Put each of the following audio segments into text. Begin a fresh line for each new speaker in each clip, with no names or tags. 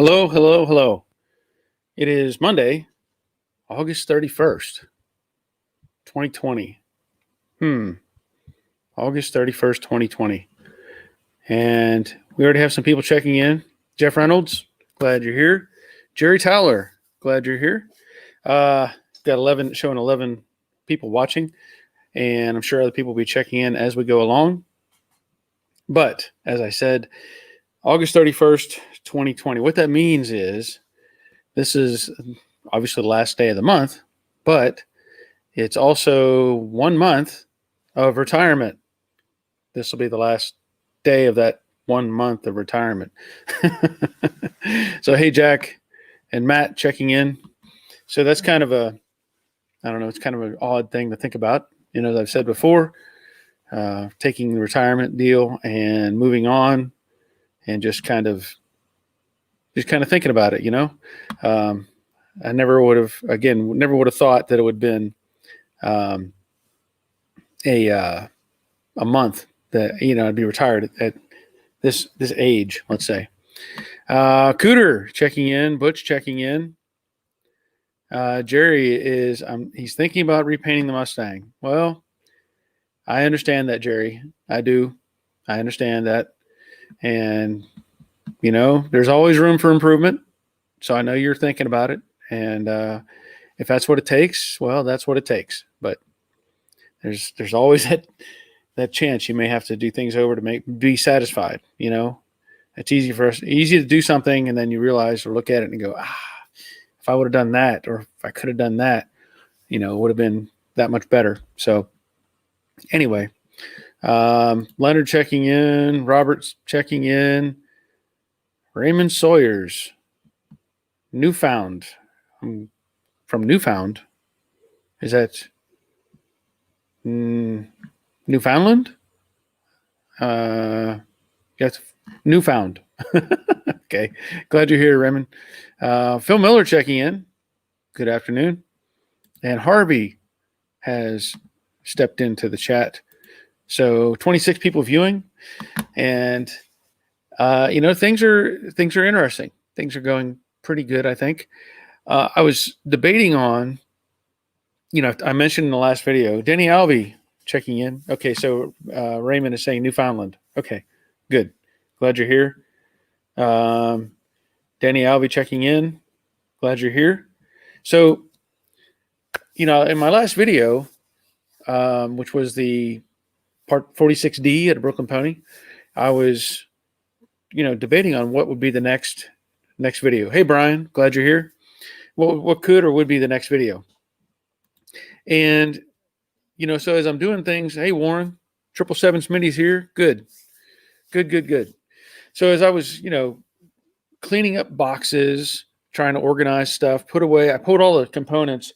Hello, hello, hello. It is Monday, August 31st, 2020. August 31st, 2020. And we already have some people checking in. Jeff Reynolds, glad you're here. Jerry Tyler, glad you're here. Got 11, showing 11 people watching, and I'm sure other people will be checking in as we go along. But as I said, August 31st, 2020. What that means is this is obviously the last day of the month, but it's also 1 month of retirement. This will be the last day of that 1 month of retirement. So, hey, Jack and Matt checking in. So that's kind of it's kind of an odd thing to think about. As I've said before, taking the retirement deal and moving on and just kind of thinking about it, I never would have thought that it would have been a month that I'd be retired at this age, let's say. Cooter checking in, Butch checking in. Jerry is he's thinking about repainting the Mustang. Well, I understand that, Jerry. I do. I understand that, and there's always room for improvement. So I know you're thinking about it, and if that's what it takes, well, that's what it takes. But there's always that chance you may have to do things over to be satisfied. It's easy to do something, and then you realize or look at it and go, if I would have done that, or if I could have done that, it would have been that much better. So anyway, Leonard checking in, Robert's checking in, Raymond Sawyers, Newfound, from Newfound. Is that Newfoundland? Yes, Newfound. Okay, glad you're here, Raymond. Phil Miller checking in. Good afternoon. And Harvey has stepped into the chat. So 26 people viewing, and things are interesting. Things are going pretty good, I think. I was debating on, I mentioned in the last video, Denny Alvey checking in. Okay, so Raymond is saying Newfoundland. Okay, good. Glad you're here. Denny Alvey checking in. Glad you're here. So, in my last video, which was the part 46D at Brooklyn Pony, I was, debating on what would be the next video. Hey, Brian, glad you're here. What could or would be the next video? And, so as I'm doing things, hey, Warren, 777 Smitty's here. Good. So as I was, cleaning up boxes, trying to organize stuff, I pulled all the components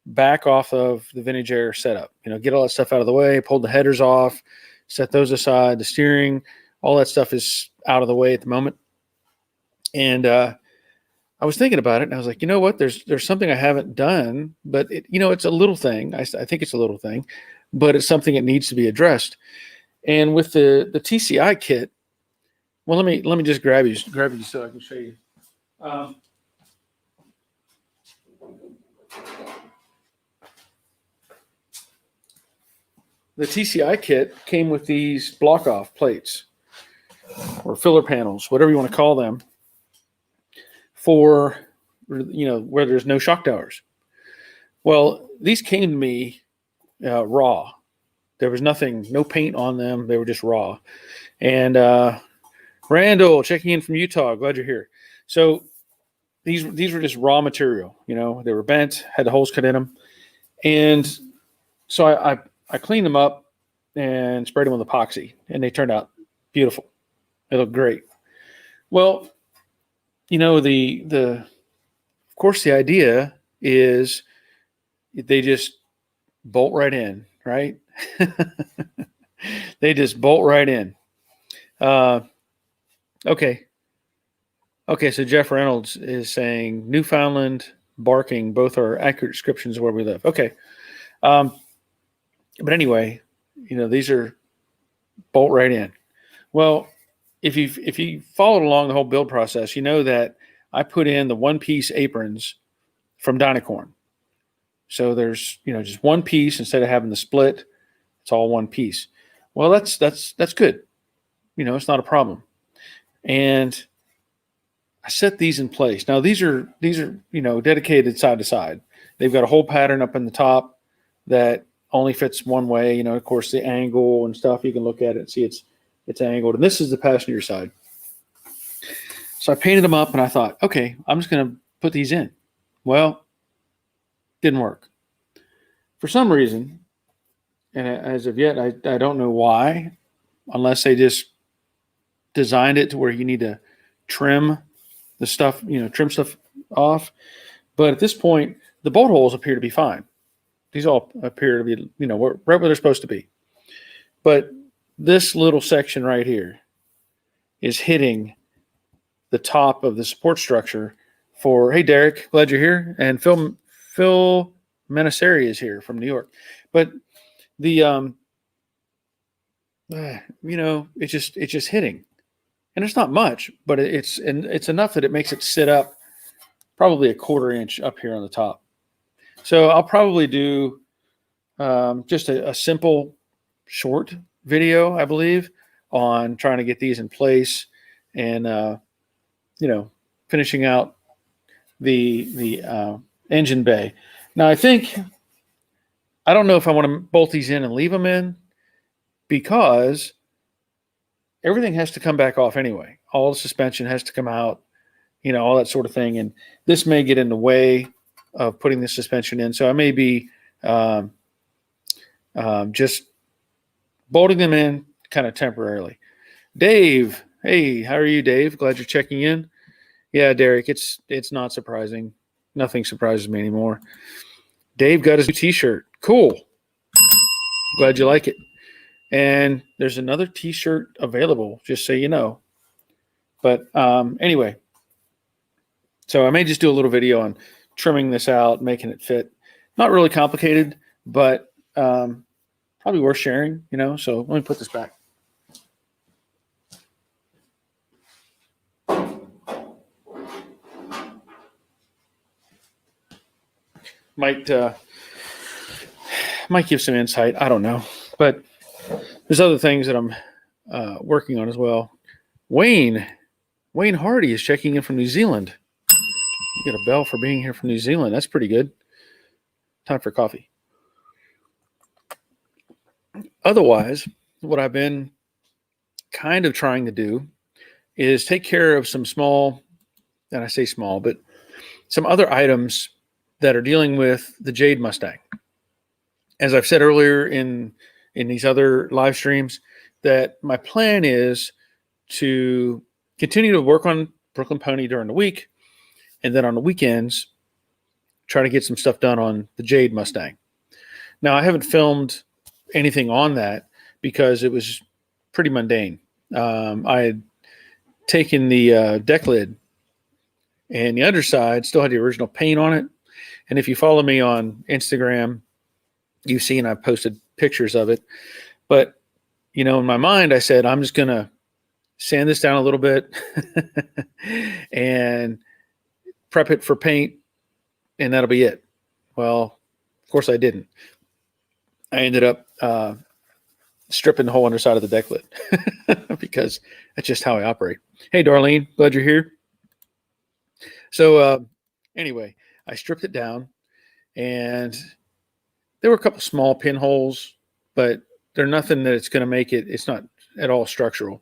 back off of the Vintage Air setup, get all that stuff out of the way, pulled the headers off, set those aside, the steering, all that stuff is out of the way at the moment. And I was thinking about it, and I was like, you know what? There's something I haven't done, but it's a little thing. I think it's a little thing, but it's something that needs to be addressed. And with the TCI kit, well, let me just grab you so I can show you. The TCI kit came with these block-off plates or filler panels, whatever you want to call them, for where there's no shock towers. Well, these came to me raw. There was no paint on them. They were just raw. And Randall checking in from Utah. Glad you're here. So these were just raw material. They were bent, had the holes cut in them, and so I cleaned them up and sprayed them with epoxy, and they turned out beautiful. They look great. Well, of course, the idea is they just bolt right in, right? They just bolt right in. Okay. So Jeff Reynolds is saying Newfoundland, Barking, both are accurate descriptions of where we live. Okay. But anyway, these are bolt right in. Well, if you followed along the whole build process, you know that I put in the one-piece aprons from Dynacorn. So there's, just one piece instead of having the split. It's all one piece. Well, that's good. It's not a problem. And I set these in place. Now these are dedicated side to side. They've got a whole pattern up in the top that only fits one way. Of course, the angle and stuff, you can look at it and see it's angled. And this is the passenger side. So I painted them up and I thought, okay, I'm just going to put these in. Well, didn't work. For some reason, and as of yet, I don't know why, unless they just designed it to where you need to trim the stuff, trim stuff off. But at this point, the bolt holes appear to be fine. These all appear to be, right where they're supposed to be. But this little section right here is hitting the top of the support structure for, hey, Derek, glad you're here. And Phil Manaseri is here from New York. But the, it's just hitting. And it's not much, but it's enough that it makes it sit up probably a 1/4 inch up here on the top. So I'll probably do just a simple short video, I believe, on trying to get these in place and, finishing out the engine bay. Now, I don't know if I want to bolt these in and leave them in, because everything has to come back off anyway. All the suspension has to come out, all that sort of thing. And this may get in the way of putting the suspension in. So I may be just bolting them in kind of temporarily. Dave, hey, how are you, Dave? Glad you're checking in. Yeah, Derek, it's not surprising. Nothing surprises me anymore. Dave got his new t-shirt. Cool. Glad you like it. And there's another t-shirt available, just so you know. But anyway, so I may just do a little video on trimming this out, making it fit. Not really complicated, but probably worth sharing, So let me put this back. Might give some insight. I don't know. But there's other things that I'm working on as well. Wayne Hardy is checking in from New Zealand. You get a bell for being here from New Zealand. That's pretty good. Time for coffee. Otherwise, what I've been kind of trying to do is take care of some small, and I say small, but some other items that are dealing with the Jade Mustang. As I've said earlier in these other live streams, that my plan is to continue to work on Brooklyn Pony during the week, and then on the weekends, try to get some stuff done on the Jade Mustang. Now, I haven't filmed anything on that because it was pretty mundane. I had taken the deck lid, and the underside still had the original paint on it. And if you follow me on Instagram, you've seen I've posted pictures of it. But, in my mind, I said, I'm just going to sand this down a little bit and prep it for paint, and that'll be it. Well, of course I didn't. I ended up stripping the whole underside of the deck lid because that's just how I operate. Hey, Darlene, glad you're here. So anyway, I stripped it down, and there were a couple small pinholes, but they're nothing that it's going to make it. It's not at all structural.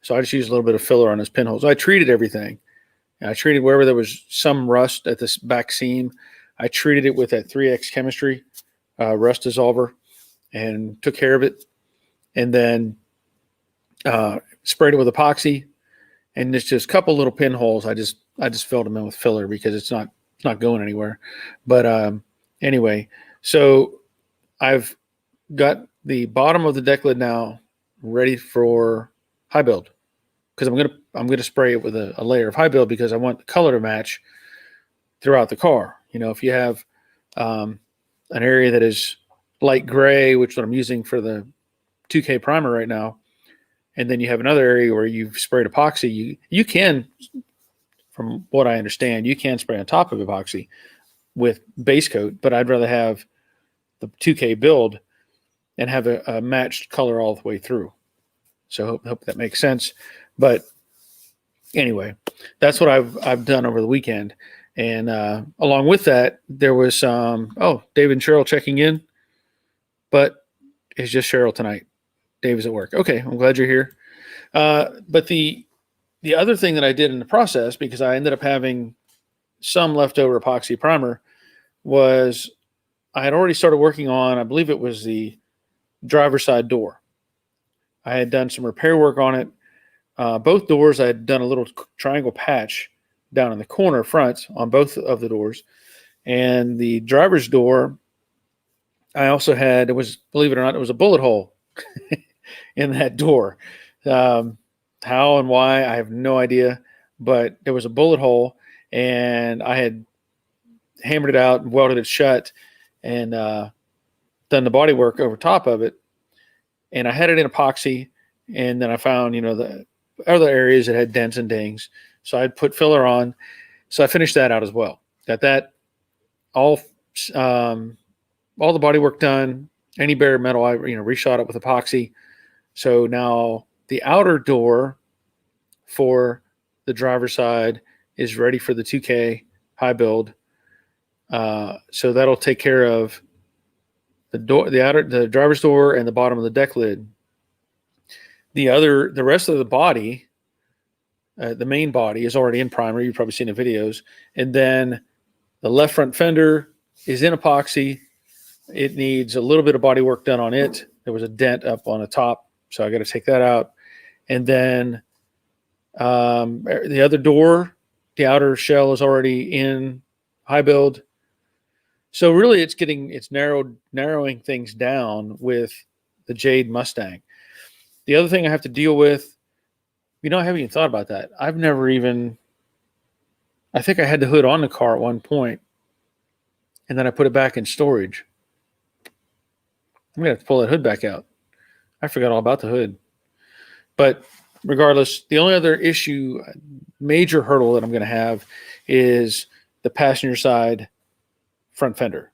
So I just used a little bit of filler on those pinholes. I treated everything. I treated wherever there was some rust at this back seam. I treated it with that 3X chemistry rust dissolver and took care of it. And then sprayed it with epoxy. And it's just a couple little pinholes. I just filled them in with filler because it's not going anywhere. But anyway, so I've got the bottom of the deck lid now ready for high build, because I'm gonna spray it with a layer of high build because I want the color to match throughout the car. If you have an area that is light gray, which is what I'm using for the 2K primer right now, and then you have another area where you've sprayed epoxy, you can from what I understand, you can spray on top of epoxy with base coat, but I'd rather have the 2K build and have a matched color all the way through. So hope that makes sense. But anyway, that's what I've done over the weekend. And along with that, there was David and Cheryl checking in, but it's just Cheryl tonight. Dave is at work. Okay, I'm glad you're here. But the other thing that I did in the process, because I ended up having some leftover epoxy primer, was I had already started working on, I believe it was the driver's side door. I had done some repair work on it. Both doors, I had done a little triangle patch down in the corner front on both of the doors. And the driver's door, I also had, believe it or not, it was a bullet hole in that door. How and why, I have no idea. But there was a bullet hole, and I had hammered it out and welded it shut and done the body work over top of it. And I had it in epoxy, and then I found, the other areas that had dents and dings. So I'd put filler on. So I finished that out as well. Got that all the body work done. Any bare metal, I reshot it with epoxy. So now the outer door for the driver's side is ready for the 2K high build. So that'll take care of the door, the driver's door, and the bottom of the deck lid. The rest of the body, the main body, is already in primer. You've probably seen the videos. And then the left front fender is in epoxy. It needs a little bit of body work done on it. There was a dent up on the top, so I got to take that out. And then the other door, the outer shell, is already in high build. So really, it's narrowing things down with the Jade Mustang. The other thing I have to deal with, I haven't even thought about that. I think I had the hood on the car at one point, and then I put it back in storage. I'm going to have to pull that hood back out. I forgot all about the hood. But regardless, the only other major hurdle that I'm going to have is the passenger side front fender.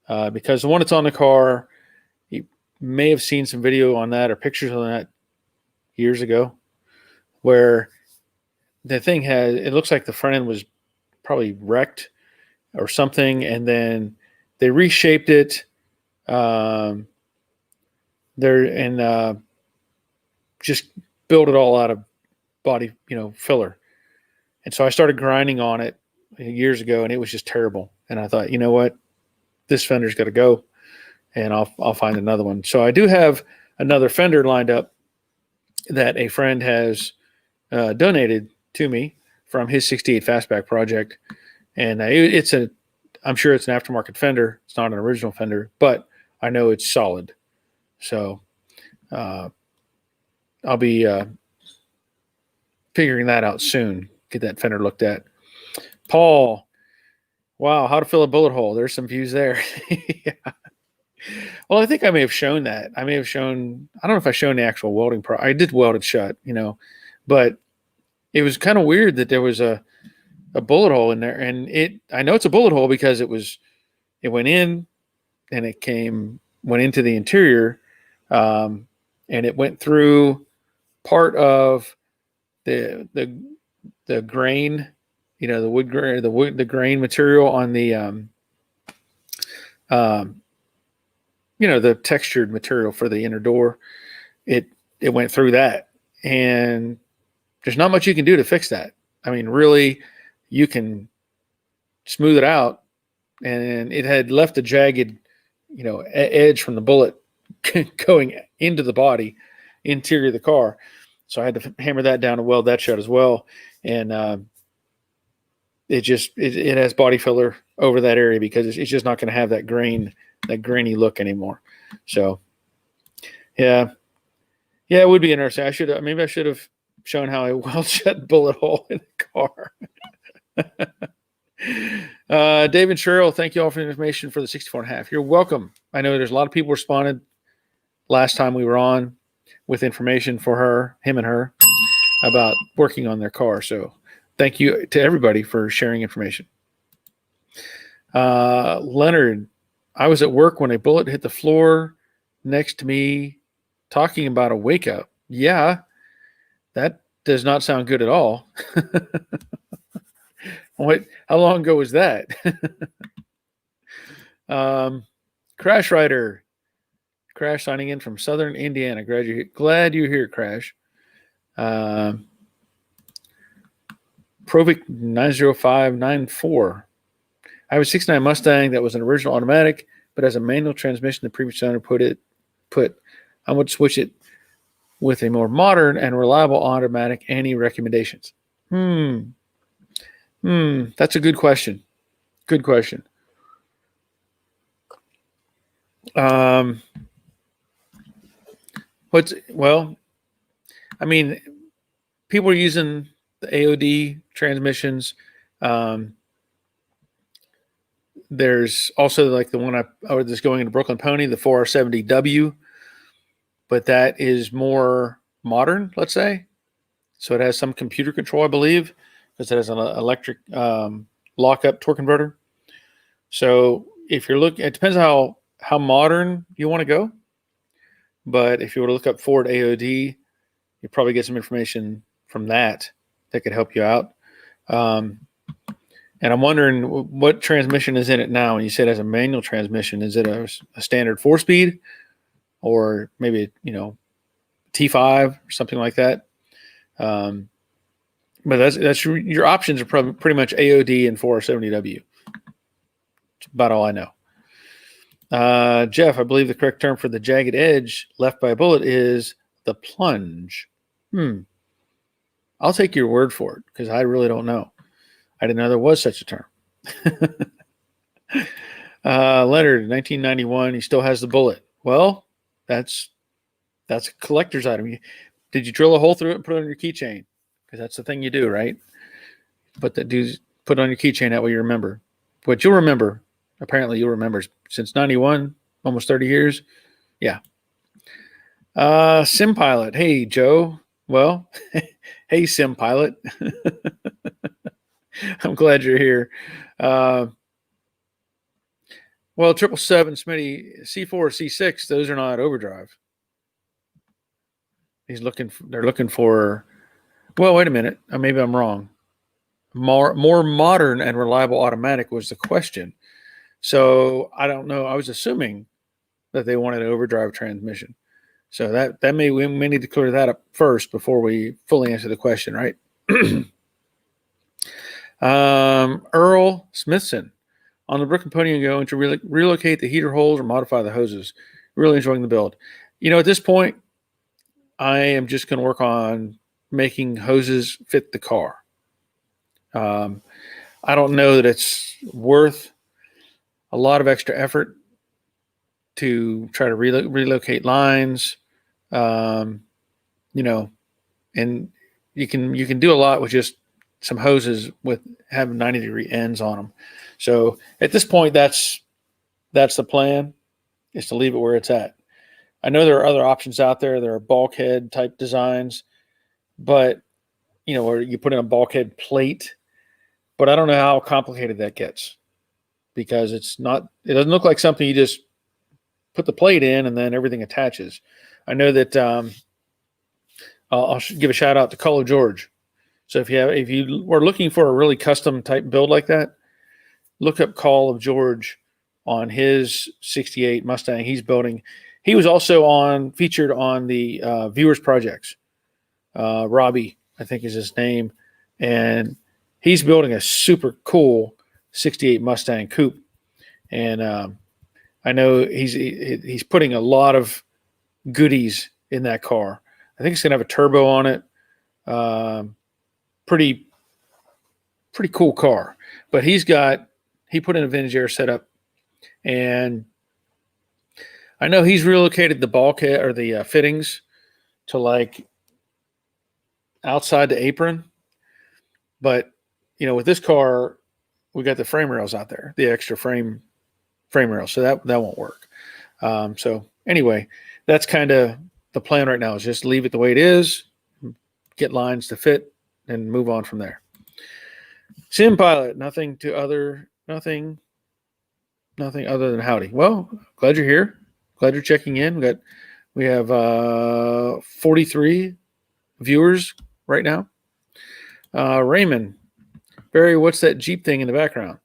Because the one that's on the car, you may have seen some video on that or pictures on that years ago, where the thing it looks like the front end was probably wrecked or something, and then they reshaped it just built it all out of body, filler. And so I started grinding on it years ago, and it was just terrible. And I thought, you know what, this fender's got to go, and I'll find another one. So I do have another fender lined up that a friend has donated to me from his 68 Fastback project. And I'm sure it's an aftermarket fender. It's not an original fender, but I know it's solid. So I'll be figuring that out soon. Get that fender looked at. Paul, wow, how to fill a bullet hole. There's some views there. Yeah. Well, I think I may have shown that. I don't know if I shown the actual welding I did weld it shut, but it was kind of weird that there was a bullet hole in there. And I know it's a bullet hole because it went in and it went into the interior, and it went through part of the grain, the wood grain, the grain material on the the textured material for the inner door. It went through that, and there's not much you can do to fix that. I mean, really, you can smooth it out, and it had left a jagged, edge from the bullet going into the body, interior of the car. So I had to hammer that down and weld that shut as well. And it has body filler over that area because it's just not going to have that grainy look anymore. So yeah, it would be interesting. Maybe I should have shown how I weld shut bullet hole in the car. Dave and Cheryl, thank you all for the information for the 64.5. You're welcome. I know there's a lot of people responded last time we were on with information for him and her about working on their car. So thank you to everybody for sharing information. Leonard, I was at work when a bullet hit the floor next to me talking about a wake up. Yeah, that does not sound good at all. How long ago was that? Crash Rider, Crash signing in from Southern Indiana. Glad you're here, Crash. Provic 90594. I have a 69 Mustang that was an original automatic, but has a manual transmission. The previous owner I would switch it with a more modern and reliable automatic. Any recommendations? That's a good question. Good question. People are using the AOD transmissions. There's also like the one I was just going into Brooklyn Pony, the 4R70W, but that is more modern, let's say. So it has some computer control, I believe, because it has an electric lockup torque converter. So if you're looking, it depends how modern you want to go. But if you were to look up Ford AOD, you probably get some information from that could help you out. And I'm wondering what transmission is in it now. And you said it has a manual transmission. Is it a standard 4-speed or maybe, T5 or something like that? But that's your options are pretty much AOD and 470W. That's about all I know. Jeff, I believe the correct term for the jagged edge left by a bullet is the plunge. I'll take your word for it because I really don't know. I didn't know there was such a term. Leonard, 1991, he still has the bullet. Well, that's a collector's item. Did you drill a hole through it and put it on your keychain? Because that's the thing you do, right? Put it on your keychain, that way you remember. But you'll remember. Apparently you'll remember since 91, almost 30 years. Yeah. Sim Pilot. Hey, Joe. Well, hey, Sim Pilot. I'm glad you're here. 777 Smitty, C4, C6, those are not overdrive. They're looking for, well, wait a minute. Maybe I'm wrong. More modern and reliable automatic was the question. So I don't know. I was assuming that they wanted an overdrive transmission. So we may need to clear that up first before we fully answer the question, right? Earl Smithson, on the Brooklyn Pony, going to relocate the heater holes or modify the hoses. Really enjoying the build. At this point, I am just going to work on making hoses fit the car. I don't know that it's worth a lot of extra effort to try to relocate lines. And you can do a lot with just some hoses with having 90-degree ends on them. So at this point, that's the plan, is to leave it where it's at. I know there are other options out there. There are bulkhead type designs, but where you put in a bulkhead plate, but I don't know how complicated that gets because it doesn't look like something you just put the plate in and then everything attaches. I know that I'll give a shout out to Call of George. So if you were looking for a really custom type build like that, look up Call of George on his 68 Mustang he's building. He was also featured on the Viewers Projects. Robbie, I think is his name. And he's building a super cool 68 Mustang coupe. And I know he's putting a lot of goodies in that car. I think it's going to have a turbo on it. Pretty cool car. But he put in a vintage air setup. And I know he's relocated the bulkhead or the fittings to like outside the apron. But, with this car, we got the frame rails out there, the extra frame rails. So that won't work. So anyway, that's kind of the plan right now, is just leave it the way it is, get lines to fit, and move on from there. Sim Pilot, nothing other than howdy. Well, glad you're here. Glad you're checking in. We have 43 viewers right now. Raymond, Barry, what's that Jeep thing in the background?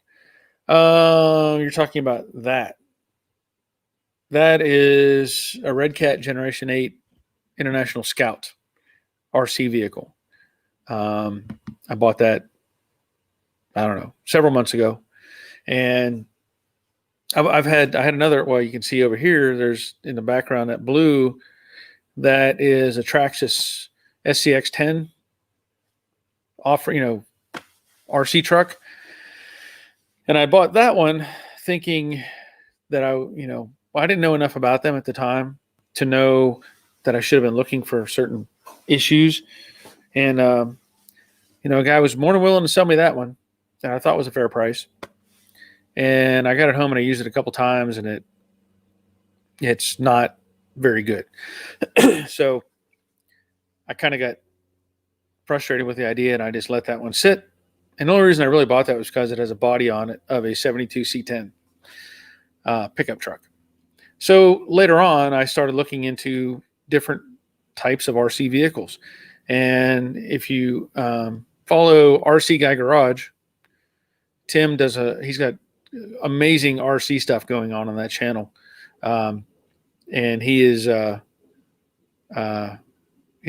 You're talking about that. That is a Red Cat Generation 8 International Scout RC vehicle. I bought that, I don't know, several months ago. And I had another, well, you can see over here, there's in the background that blue, that is a Traxxas SCX10 RC truck. And I bought that one thinking that I didn't know enough about them at the time to know that I should have been looking for certain issues. And, a guy was more than willing to sell me that one that I thought was a fair price. And I got it home and I used it a couple times, and it's not very good. So I kind of got frustrated with the idea, and I just let that one sit. And the only reason I really bought that was because it has a body on it of a 72 C10 pickup truck. So later on, I started looking into different types of RC vehicles. And if you follow RC Guy Garage, Tim he's got amazing RC stuff going on that channel. And he is, he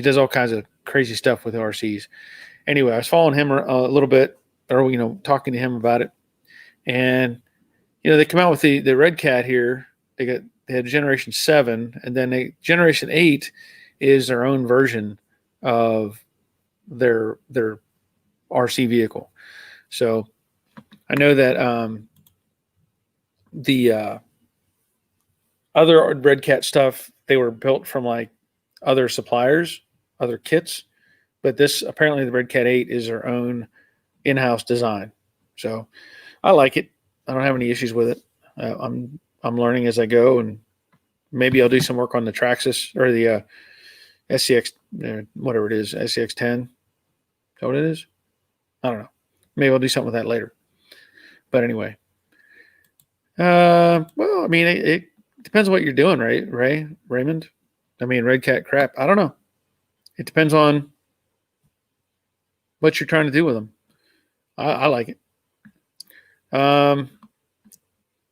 does all kinds of crazy stuff with RCs. Anyway, I was following him a little bit, or, talking to him about it. And, they come out with the Red Cat here. They had Generation 7, and then Generation 8 is their own version of their RC vehicle. So I know that the other Red Cat stuff, they were built from like other suppliers, other kits, but this, apparently the Red Cat 8 is their own in-house design. So I like it. I don't have any issues with it. I'm learning as I go, and maybe I'll do some work on the Traxxas or the SCX, whatever it is, SCX10. Is that what it is? I don't know. Maybe I'll do something with that later. But anyway, well, I mean, it depends on what you're doing, right, Raymond? I mean, Red Cat crap. I don't know. It depends on what you're trying to do with them. I like it.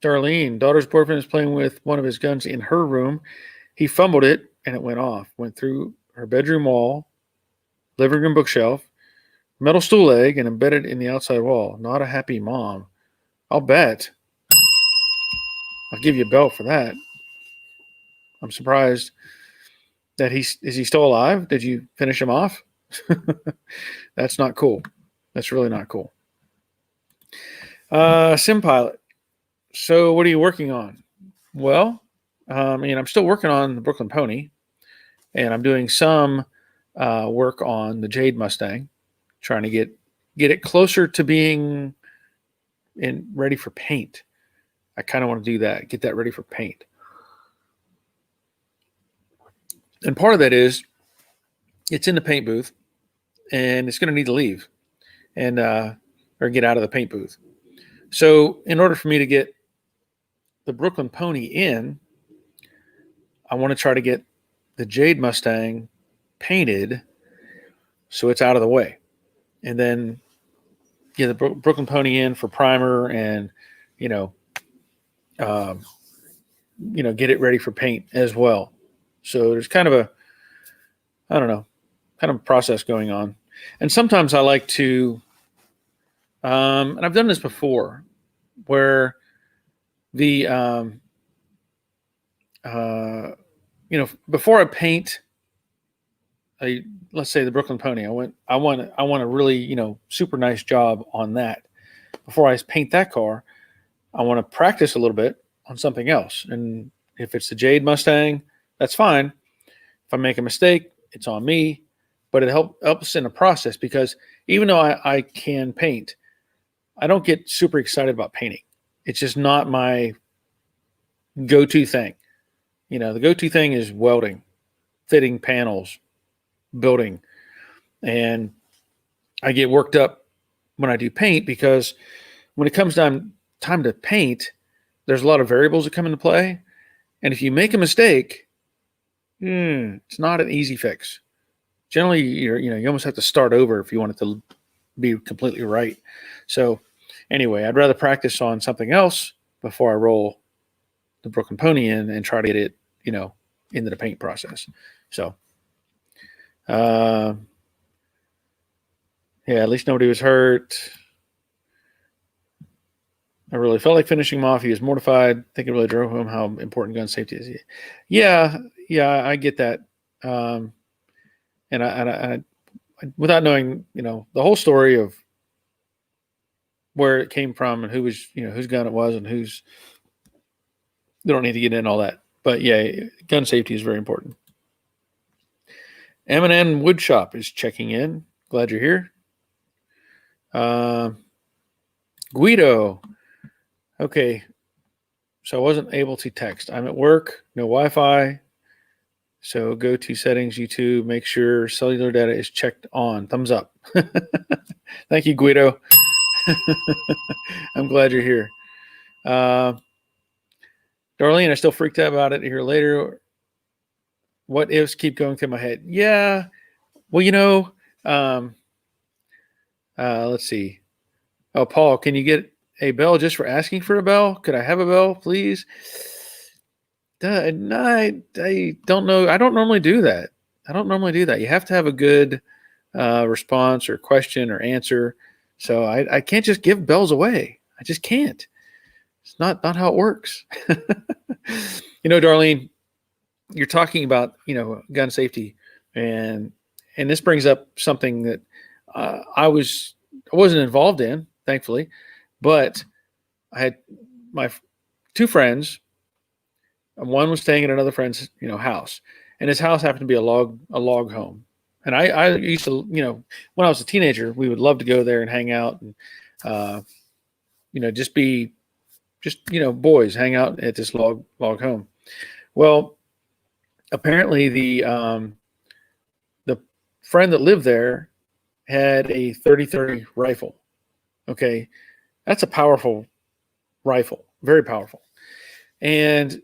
Darlene, daughter's boyfriend is playing with one of his guns in her room. He fumbled it and it went off. Went through her bedroom wall, living room bookshelf, metal stool leg, and embedded in the outside wall. Not a happy mom. I'll bet. I'll give you a belt for that. I'm surprised that is he still alive? Did you finish him off? That's not cool. That's really not cool. Sim Pilot. So what are you working on? Well, I'm still working on the Brooklyn Pony, and I'm doing some work on the Jade Mustang, trying to get it closer to being ready for paint. I kind of want to do that, get that ready for paint. And part of that is it's in the paint booth, and it's going to need to leave and or get out of the paint booth. So in order for me to get the Brooklyn Pony in, I want to try to get the Jade Mustang painted so it's out of the way, and then get the Brooklyn Pony in for primer and get it ready for paint as well. So there's kind of a process going on. And sometimes I like to and I've done this before, where the before I paint let's say the Brooklyn Pony, I want a really super nice job on that. Before I paint that car, I want to practice a little bit on something else. And if it's the Jade Mustang, that's fine. If I make a mistake, it's on me. But it helps in the process, because even though I can paint, I don't get super excited about painting. It's just not my go-to thing. The go-to thing is welding, fitting panels, building. And I get worked up when I do paint, because when it comes time to paint, there's a lot of variables that come into play. And if you make a mistake, it's not an easy fix. Generally, you almost have to start over if you want it to be completely right. So anyway, I'd rather practice on something else before I roll the Brooklyn Pony in and try to get it, into the paint process. So, yeah, at least nobody was hurt. I really felt like finishing him off. He was mortified. I think it really drove home how important gun safety is. Yeah, I get that. And I, without knowing, the whole story of where it came from and who was, whose gun it was and whose, they don't need to get in all that. But yeah, gun safety is very important. M&N Woodshop is checking in. Glad you're here. Guido. Okay. So I wasn't able to text. I'm at work, no Wi-Fi. So go to settings, YouTube, make sure cellular data is checked on. Thumbs up. Thank you, Guido. I'm glad you're here. Darlene, I still freaked out about it here later. What ifs keep going through my head? Yeah. Well, let's see. Oh, Paul, can you get a bell just for asking for a bell? Could I have a bell, please? No, I don't know. I don't normally do that. You have to have a good response or question or answer. So I can't just give bells away. I just can't. It's not how it works. Darlene, you're talking about, gun safety, and this brings up something that I wasn't involved in, thankfully, but I had my two friends. One was staying at another friend's, house, and his house happened to be a log home. And I used to, when I was a teenager, we would love to go there and hang out and, just boys hang out at this log home. Well, apparently the friend that lived there had a 30-30 rifle. Okay. That's a powerful rifle, very powerful. And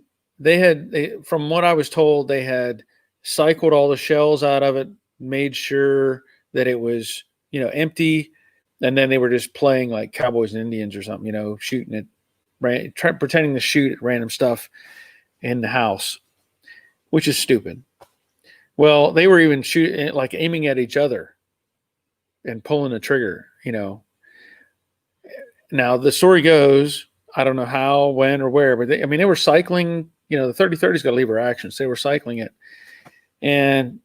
from what I was told, they had cycled all the shells out of it, made sure that it was, empty. And then they were just playing like cowboys and Indians or something, shooting it, pretending to shoot at random stuff in the house, which is stupid. Well, they were even shooting, like aiming at each other and pulling the trigger, Now the story goes, I don't know how, when, or where, but they were cycling, the 30-30's got to leave her actions. They were cycling it. And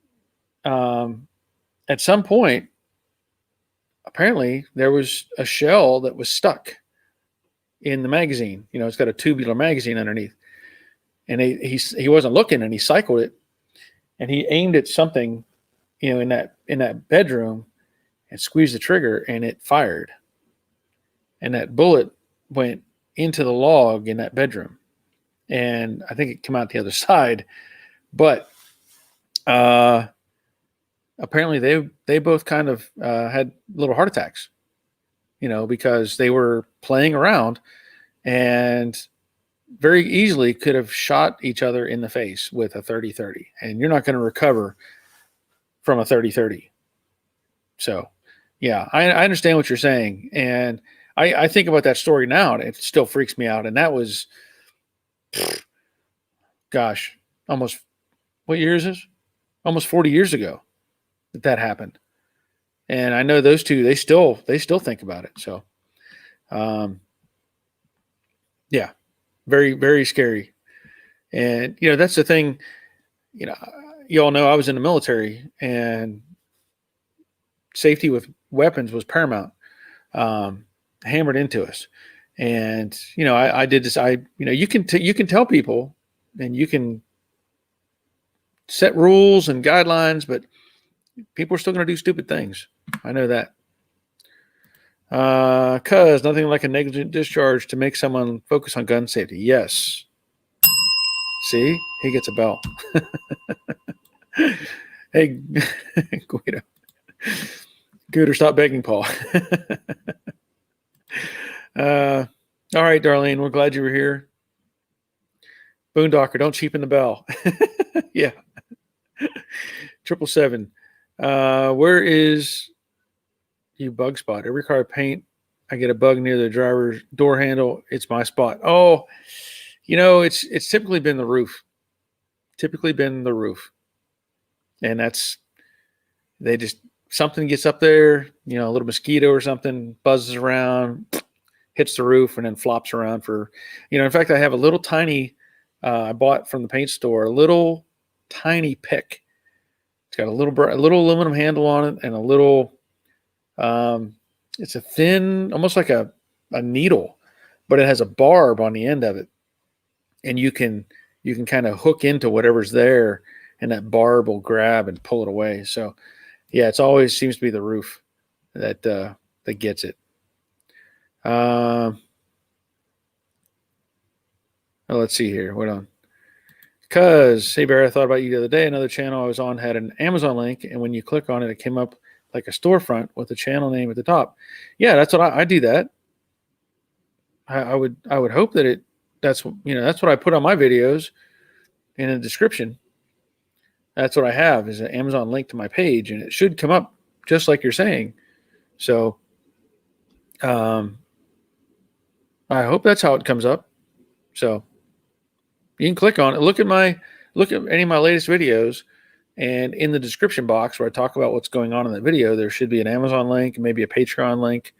at some point, apparently there was a shell that was stuck in the magazine. It's got a tubular magazine underneath. And he wasn't looking, and he cycled it, and he aimed at something, in that bedroom, and squeezed the trigger, and it fired. And that bullet went into the log in that bedroom. And I think it came out the other side. But apparently they both kind of had little heart attacks, because they were playing around and very easily could have shot each other in the face with a 30-30. And you're not going to recover from a 30-30. So, yeah, I understand what you're saying. And I think about that story now, and it still freaks me out. And that was, gosh, almost, what year is this? Almost 40 years ago that happened. And I know those two, they still think about it. So, yeah, very, very scary. And, that's the thing, you all know I was in the military, and safety with weapons was paramount, hammered into us. And, I did this, you can tell people, and you can set rules and guidelines, but people are still going to do stupid things. I know that. Cause nothing like a negligent discharge to make someone focus on gun safety. Yes. See, he gets a bell. Hey, Guido, stop begging Paul. All right, Darlene, we're glad you were here. Boondocker, don't cheapen the bell. Yeah. 777. Where is you bug spot? Every car I paint, I get a bug near the driver's door handle. It's my spot. Oh, it's typically been the roof. Typically been the roof. And they just, something gets up there, a little mosquito or something buzzes around, hits the roof, and then flops around for, in fact, I have a little tiny, I bought from the paint store, a little tiny pick. It's got a little aluminum handle on it and a little, it's a thin, almost like a needle, but it has a barb on the end of it. And you can kind of hook into whatever's there, and that barb will grab and pull it away. So yeah, it's always seems to be the roof that gets it. Let's see here. Hold on. Because, hey, Barry, I thought about you the other day. Another channel I was on had an Amazon link, and when you click on it, it came up like a storefront with a channel name at the top. Yeah, that's what I do that. I would hope that that's what I put on my videos in the description. That's what I have is an Amazon link to my page, and it should come up just like you're saying. So I hope that's how it comes up. So you can click on it. Look at any of my latest videos, and in the description box where I talk about what's going on in the video, there should be an Amazon link, maybe a Patreon link,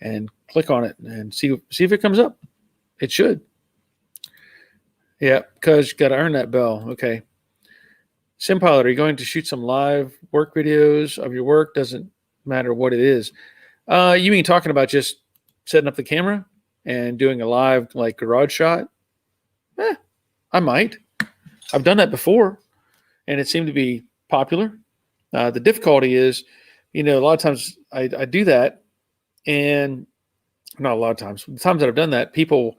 and click on it and see if it comes up. It should. Yeah, because you got to earn that bell. Okay. SimPilot, are you going to shoot some live work videos of your work? Doesn't matter what it is. You mean talking about just setting up the camera and doing a live like garage shot? I might. I've done that before, and it seemed to be popular. The difficulty is, a lot of times I do that, and not a lot of times. The times that I've done that, people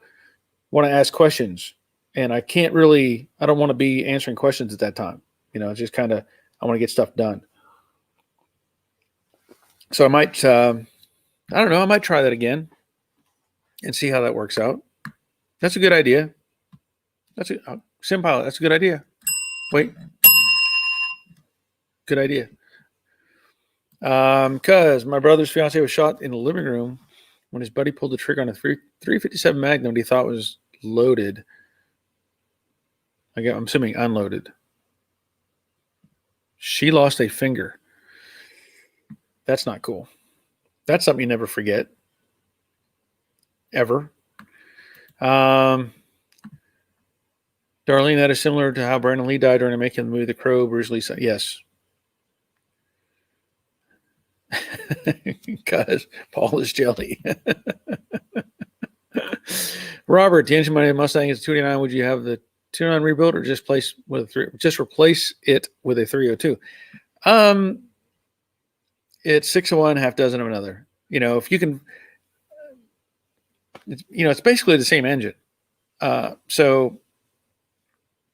want to ask questions, and I don't want to be answering questions at that time. It's just kind of, I want to get stuff done. So I might, I don't know, I might try that again and see how that works out. That's a good idea. SimPilot, that's a good idea. Wait. Good idea. Because my brother's fiance was shot in the living room when his buddy pulled the trigger on a 357 Magnum he thought was loaded. I'm assuming unloaded. She lost a finger. That's not cool. That's something you never forget. Ever. Darlene, that is similar to how Brandon Lee died during the making of the movie The Crow. Bruce Lee said, yes. Because Paul is jelly. Robert, the engine money Mustang is 289. Would you have the 209 rebuilt or just replace it with a 302? It's 6 of one, half dozen of another. If you can, it's basically the same engine. So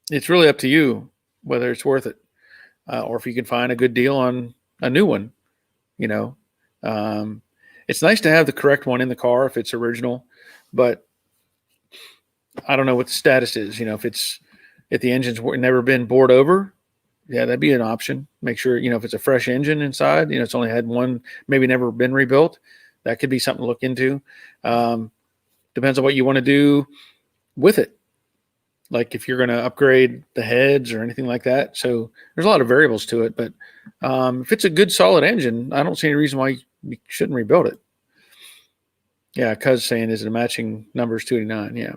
it's really up to you whether it's worth it, or if you can find a good deal on a new one. It's nice to have the correct one in the car if it's original, but I don't know what the status is. If the engine's never been bored over, yeah, that'd be an option. Make sure, if it's a fresh engine inside, it's only had one, maybe never been rebuilt. That could be something to look into. Depends on what you want to do with it. Like if you're going to upgrade the heads or anything like that. So there's a lot of variables to it, but if it's a good solid engine, I don't see any reason why you shouldn't rebuild it. Yeah, Cuz saying, is it a matching numbers 289? Yeah.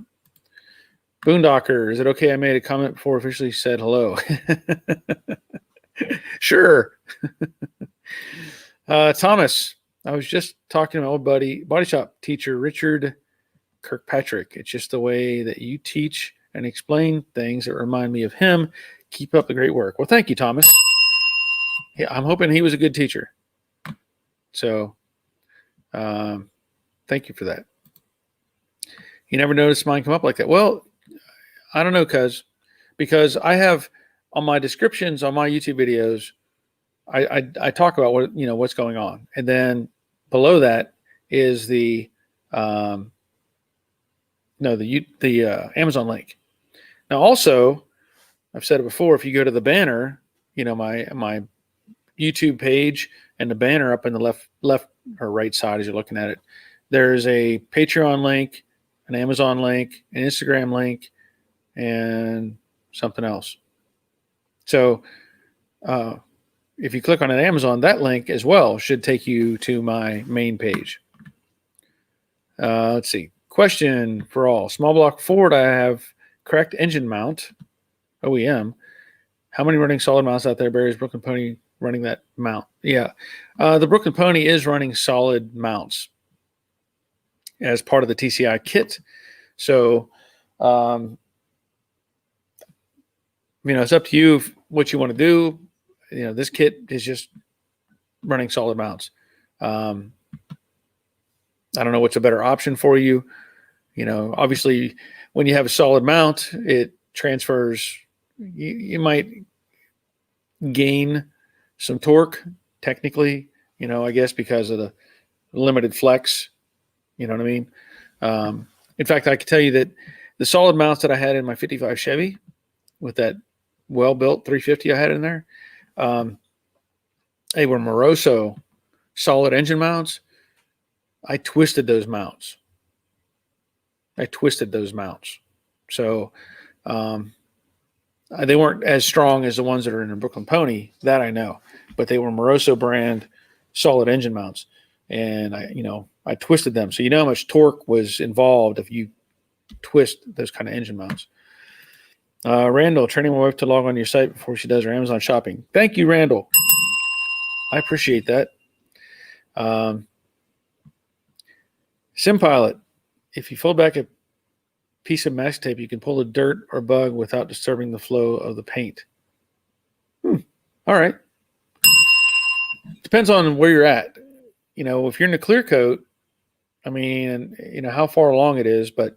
Boondocker, is it okay I made a comment before officially said hello? Sure. Thomas, I was just talking to my old buddy, body shop teacher, Richard Kirkpatrick. It's just the way that you teach and explain things that remind me of him. Keep up the great work. Well, thank you, Thomas. Yeah, I'm hoping he was a good teacher. So thank you for that. You never noticed mine come up like that. Well, I don't know, because I have on my descriptions on my YouTube videos, I talk about what's going on, and then below that is the No, the Amazon link. Now, also, I've said it before. If you go to the banner, my YouTube page and the banner up in the left or right side as you're looking at it, there's a Patreon link, an Amazon link, an Instagram link, and something else. So if you click on an Amazon, that link as well should take you to my main page. Let's see. Question for all. Small block Ford, I have correct engine mount, OEM. How many running solid mounts out there? Barry's Brooklyn Pony running that mount. Yeah. The Brooklyn Pony is running solid mounts as part of the TCI kit. So, it's up to you what you want to do. This kit is just running solid mounts. I don't know what's a better option for you. Obviously, when you have a solid mount, it transfers. You might gain some torque, technically, I guess because of the limited flex. You know what I mean? In fact, I can tell you that the solid mounts that I had in my 55 Chevy with that well-built 350 I had in there, they were Moroso solid engine mounts. I twisted those mounts. So they weren't as strong as the ones that are in the Brooklyn Pony, that I know, but they were Moroso brand solid engine mounts. And I twisted them. So how much torque was involved if you twist those kind of engine mounts. Randall, training my wife to log on your site before she does her Amazon shopping. Thank you, Randall. I appreciate that. SimPilot, if you fold back a piece of mask tape, you can pull the dirt or bug without disturbing the flow of the paint. All right. Depends on where you're at. If you're in the clear coat, how far along it is, but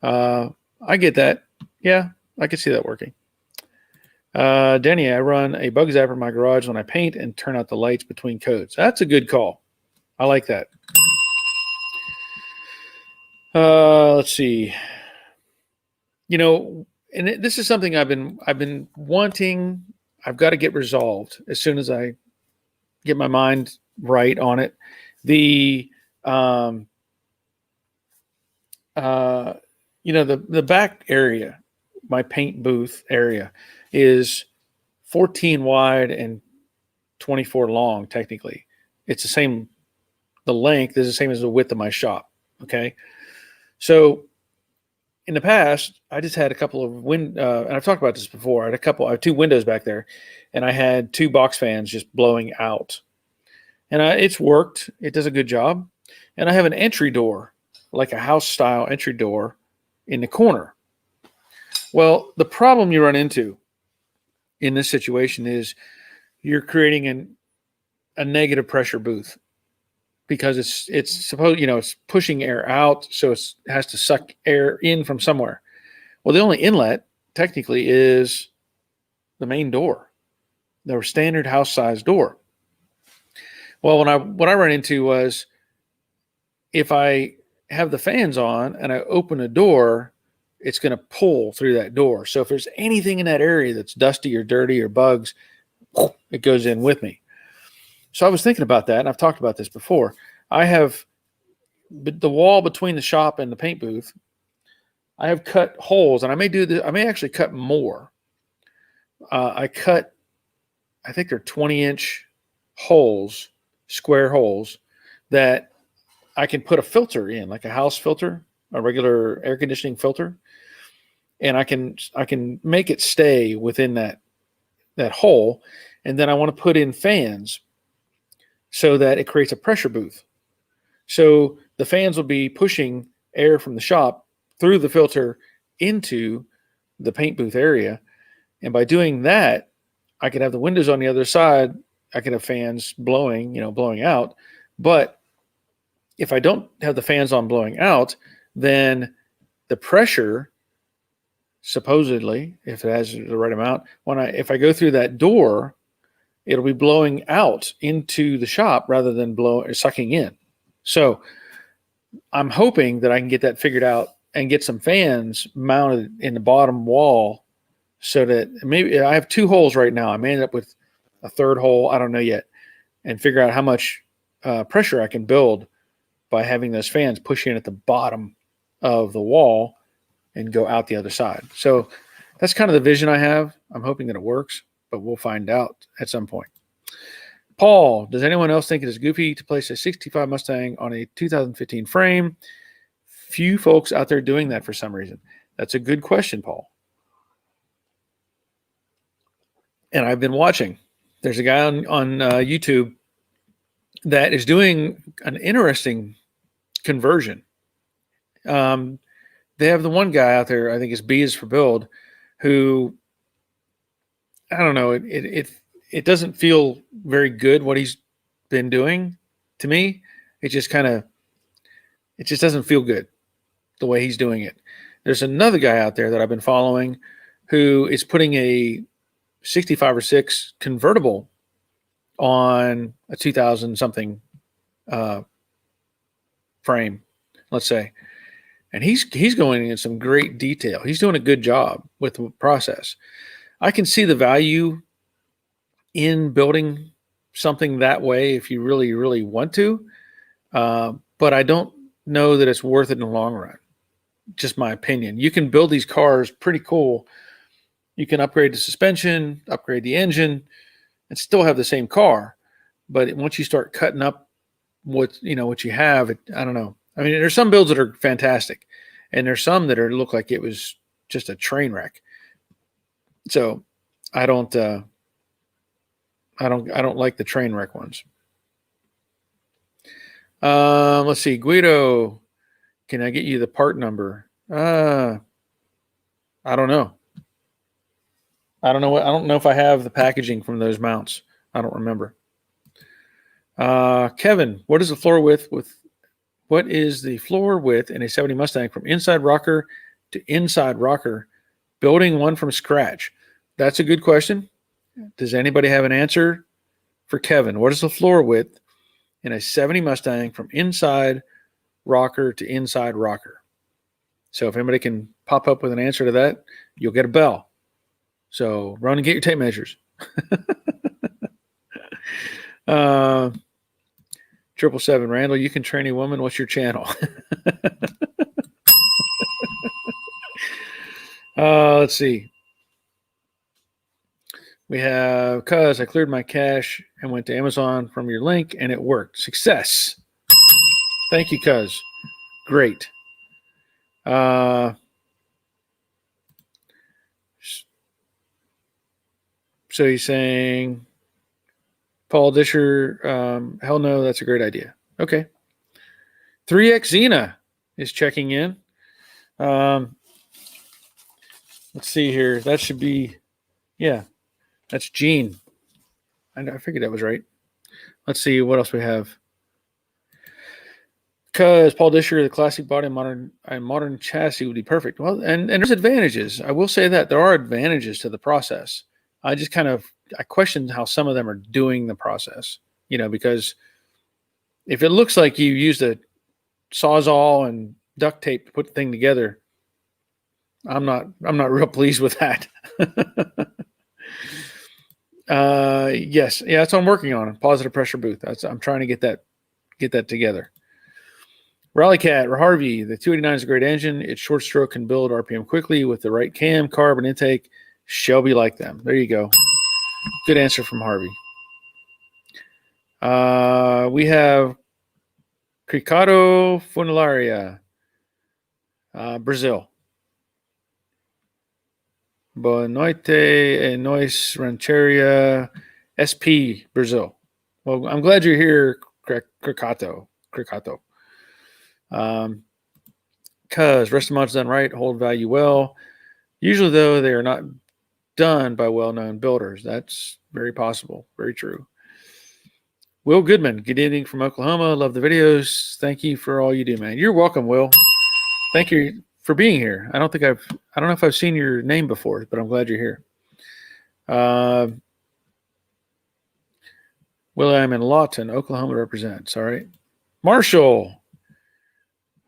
I get that. Yeah, I can see that working. Denny, I run a bug zapper in my garage when I paint and turn out the lights between coats. That's a good call. I like that. Let's see. And this is something I've been wanting. I've got to get resolved as soon as I get my mind right on it. The the back area, my paint booth area, is 14 wide and 24 long. Technically, it's the same. The length is the same as the width of my shop. Okay, so in the past, I just had a couple of and I've talked about this before. I had 2 windows back there, and I had 2 box fans just blowing out, and it's worked. It does a good job, and I have an entry door, like a house style entry door, in the corner. Well, the problem you run into in this situation is you're creating a negative pressure booth, because it's supposed, it's pushing air out, so it has to suck air in from somewhere. Well, the only inlet technically is the main door, the standard house size door. Well, what I ran into was, if I have the fans on and I open a door, it's going to pull through that door. So if there's anything in that area that's dusty or dirty or bugs, it goes in with me. So I was thinking about that, and I've talked about this before. I have the wall between the shop and the paint booth. I have cut holes, and I may do this. I may actually cut more. I think they're 20-inch holes, square holes, that I can put a filter in, like a house filter, a regular air conditioning filter, and I can make it stay within that hole, and then I want to put in fans so that it creates a pressure booth. So the fans will be pushing air from the shop through the filter into the paint booth area. And by doing that, I could have the windows on the other side. I could have fans blowing, blowing out. But if I don't have the fans on blowing out, then the pressure, supposedly, if it has the right amount, if I go through that door, it'll be blowing out into the shop rather than sucking in. So I'm hoping that I can get that figured out and get some fans mounted in the bottom wall so that maybe I have 2 holes right now. I may end up with a 3rd hole. I don't know yet, and figure out how much pressure I can build by having those fans push in at the bottom of the wall and go out the other side. So that's kind of the vision I have. I'm hoping that it works, but we'll find out at some point. Paul, does anyone else think it is goofy to place a 65 Mustang on a 2015 frame? Few folks out there doing that for some reason. That's a good question, Paul. And I've been watching. There's a guy on YouTube that is doing an interesting conversion. They have the one guy out there, I think it's B is for Build, who, I don't know, it doesn't feel very good what he's been doing to me. It just doesn't feel good the way he's doing it. There's another guy out there that I've been following who is putting a 65 or 6 convertible on a 2000 something frame, let's say. And he's going in some great detail. He's doing a good job with the process. I can see the value in building something that way if you really, really want to. But I don't know that it's worth it in the long run. Just my opinion. You can build these cars pretty cool. You can upgrade the suspension, upgrade the engine, and still have the same car. But once you start cutting up what you have, I don't know. I mean, there's some builds that are fantastic, and there's some that look like it was just a train wreck. So I don't like the train wreck ones. Let's see, Guido, can I get you the part number? I don't know. I don't know if I have the packaging from those mounts. I don't remember. Kevin, what is the floor width in a 70 Mustang from inside rocker to inside rocker, building one from scratch? That's a good question. Does anybody have an answer for Kevin? What is the floor width in a 70 Mustang from inside rocker to inside rocker? So if anybody can pop up with an answer to that, you'll get a bell. So run and get your tape measures. 777, Randall, you can train a woman. What's your channel? Let's see. We have, I cleared my cache and went to Amazon from your link and it worked. Success. Thank you, cuz. Great. So he's saying, Paul Disher, hell no, that's a great idea. Okay. 3X Xena is checking in. Let's see here. That should be, yeah, that's Gene. I figured that was right. Let's see what else we have. Because Paul Disher, the classic body and modern chassis would be perfect. Well, and there's advantages. I will say that there are advantages to the process. I question how some of them are doing the process, because if it looks like you used a Sawzall and duct tape to put the thing together, I'm not real pleased with that. Yes. Yeah, that's what I'm working on. Positive pressure booth. I'm trying to get that together. Rallycat, Harvey, the 289 is a great engine. Its short stroke can build RPM quickly with the right cam, carb, and intake. Shelby like them. There you go. Good answer from Harvey. We have Cricado Funelaria, Brazil. Boa noite e nós rancheria, SP, Brazil. Well, I'm glad you're here, Cricato. Because rest of the mods done right, hold value well. Usually, though, they are not done by well-known builders. That's very possible. Very true. Will Goodman, good evening from Oklahoma. Love the videos. Thank you for all you do, man. You're welcome, Will. Thank you for being here. I don't know if I've seen your name before, but I'm glad you're here. Will, I'm in Lawton, Oklahoma represents. All right. Marshall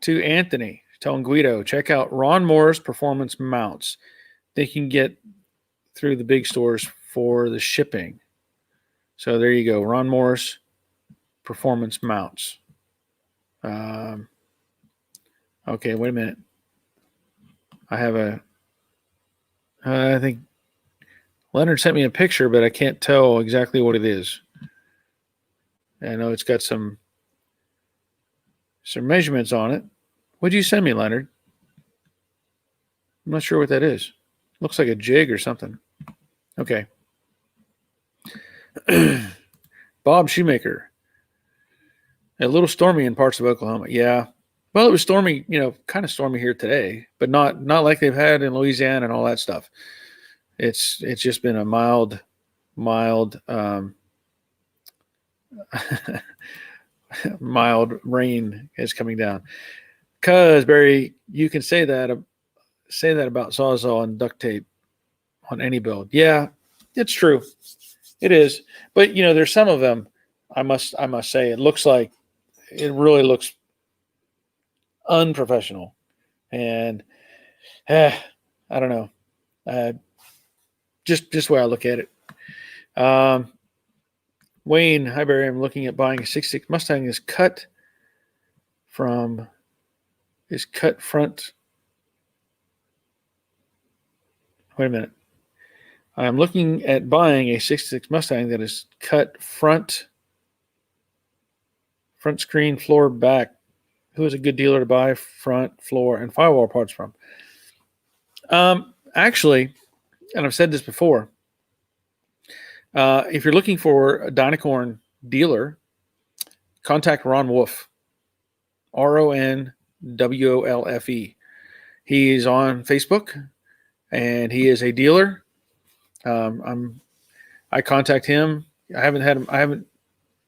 to Anthony. Telling Guido, check out Ron Moore's Performance Mounts. They can get through the big stores for the shipping. So there you go, Ron Moore's Performance Mounts. Okay, wait a minute. I think Leonard sent me a picture, but I can't tell exactly what it is. I know it's got some measurements on it. What'd you send me, Leonard? I'm not sure what that is. Looks like a jig or something. Okay. Bob Shoemaker. A little stormy in parts of Oklahoma. Yeah. Well, it was stormy, kind of stormy here today, but not like they've had in Louisiana and all that stuff. It's just been a mild mild rain is coming down. Cause Barry, you can say that about Sawzall and duct tape on any build. Yeah, it's true. It is. But there's some of them, I must say, it really looks unprofessional. And I don't know. Just the way I look at it. Wayne, hi Barry, I'm looking at buying a 66 Mustang is cut front. Wait a minute. I'm looking at buying a 66 Mustang that is cut front screen, floor, back. Who is a good dealer to buy front, floor, and firewall parts from? Actually, and I've said this before, if you're looking for a Dynacorn dealer, contact Ron Wolfe, RONWOLFE. He's on Facebook, and he is a dealer. I contact him. I haven't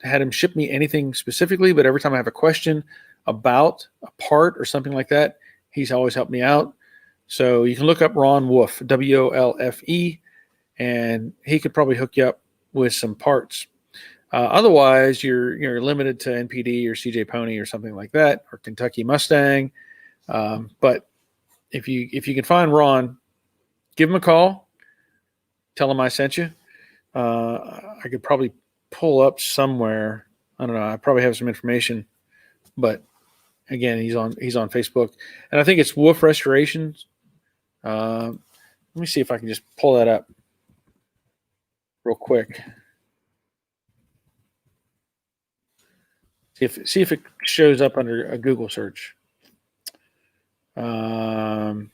had him ship me anything specifically, but every time I have a question about a part or something like that, he's always helped me out. So you can look up Ron Wolfe, WOLFE, and he could probably hook you up with some parts. Otherwise, you're limited to NPD or CJ Pony or something like that, or Kentucky Mustang. But if you can find Ron, give him a call. Tell him I sent you. I could probably pull up somewhere. I don't know. I probably have some information, but again, he's on Facebook, and I think it's Wolf Restorations. Let me see if I can just pull that up real quick. See if it shows up under a Google search. Well,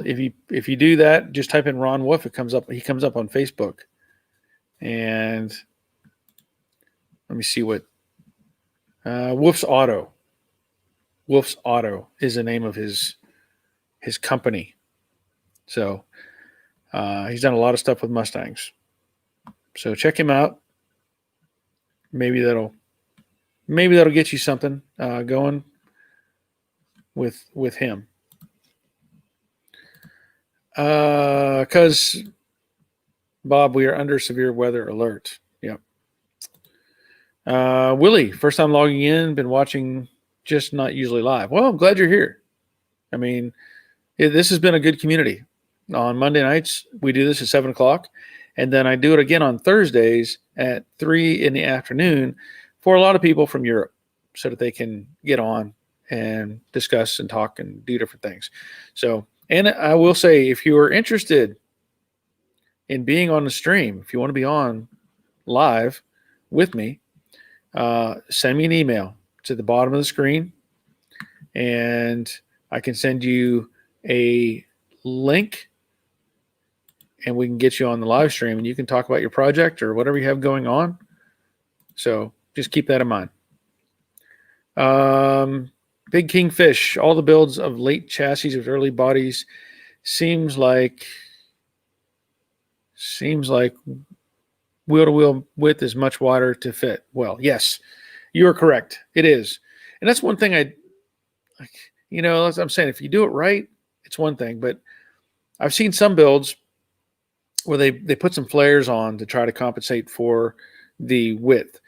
if you do that, just type in Ron Wolfe. It comes up. He comes up on Facebook, and let me see what Wolf's Auto. Wolf's Auto is the name of his company. So he's done a lot of stuff with Mustangs. So check him out. Maybe that'll get you something going with him. Because Bob, we are under severe weather alert. Yep. Willie, first time logging in, been watching, just not usually live. Well, I'm glad you're here. I mean, this has been a good community. On Monday nights, we do this at 7:00, and then I do it again on Thursdays at 3 in the afternoon for a lot of people from Europe, so that they can get on and discuss and talk and do different things. So, and I will say, if you are interested in being on the stream, if you want to be on live with me, send me an email to the bottom of the screen, and I can send you a link, and we can get you on the live stream, and you can talk about your project or whatever you have going on. So just keep that in mind. Big Kingfish, all the builds of late chassis with early bodies seems like wheel-to-wheel width is much wider to fit. Well, yes, you are correct. It is. And that's one thing as I'm saying, if you do it right, it's one thing. But I've seen some builds where they put some flares on to try to compensate for the width.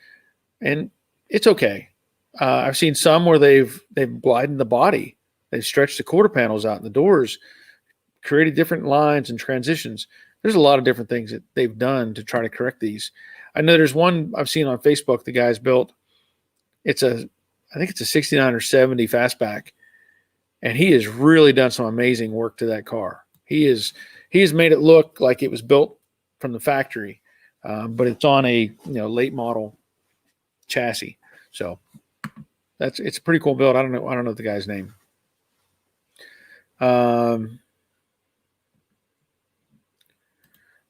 And it's okay. I've seen some where they've widened the body. They've stretched the quarter panels out in the doors, created different lines and transitions. There's a lot of different things that they've done to try to correct these. I know there's one I've seen on Facebook the guy's built. I think it's a 69 or 70 fastback, and he has really done some amazing work to that car. He has made it look like it was built from the factory, but it's on a late model chassis. So it's a pretty cool build. I don't know the guy's name.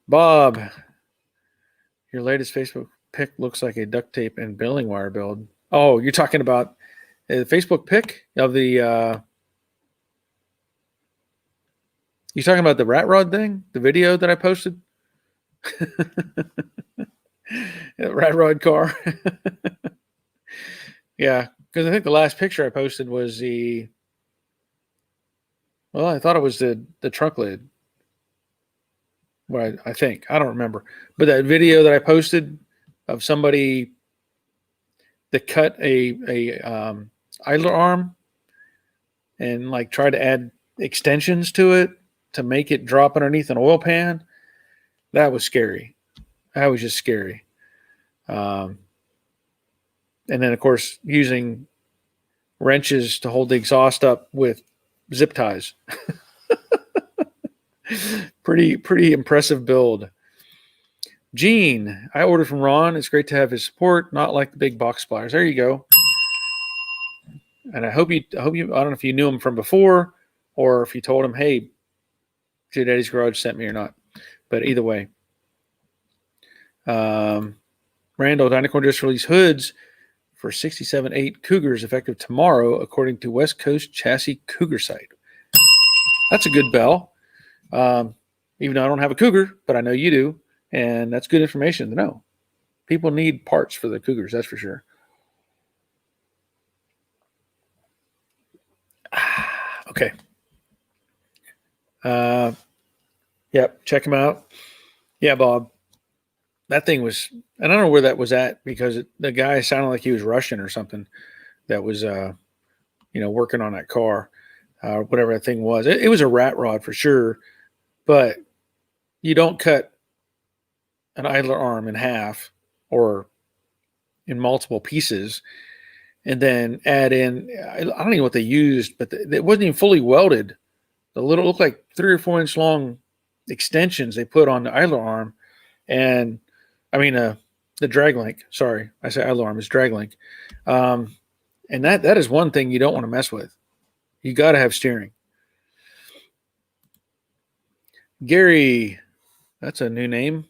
Bob, your latest Facebook pic looks like a duct tape and baling wire build. Oh, you're talking about the Facebook pic of the. You talking about the rat rod thing? The video that I posted? Rat rod car. Yeah, because I think the last picture I posted was I thought it was the trunk lid. Well, I think. I don't remember. But that video that I posted of somebody that cut a idler arm and like tried to add extensions to it to make it drop underneath an oil pan, that was scary. That was just scary. And then, of course, using wrenches to hold the exhaust up with zip ties. Pretty impressive build. Gene, I ordered from Ron. It's great to have his support, not like the big box suppliers. There you go. And I hope you, I don't know if you knew him from before or if you told him, hey, Jade Eddie's Garage sent me or not. But either way. Randall, Dynacorn just released hoods for 67.8 Cougars effective tomorrow, according to West Coast Chassis Cougar site. That's a good bell. Even though I don't have a Cougar, but I know you do. And that's good information to know. People need parts for the Cougars, that's for sure. Okay. Yep, check him out. Yeah, Bob. That thing was, and I don't know where that was at because the guy sounded like he was Russian or something that was, working on that car, whatever that thing was. It was a rat rod for sure, but you don't cut an idler arm in half or in multiple pieces and then add in, I don't even know what they used, but it wasn't even fully welded. The little, looked like 3 or 4 inch long extensions they put on the idler arm. And I mean, the drag link, sorry, I say idler arm, is drag link. And that is one thing you don't want to mess with. You got to have steering. Gary, that's a new name.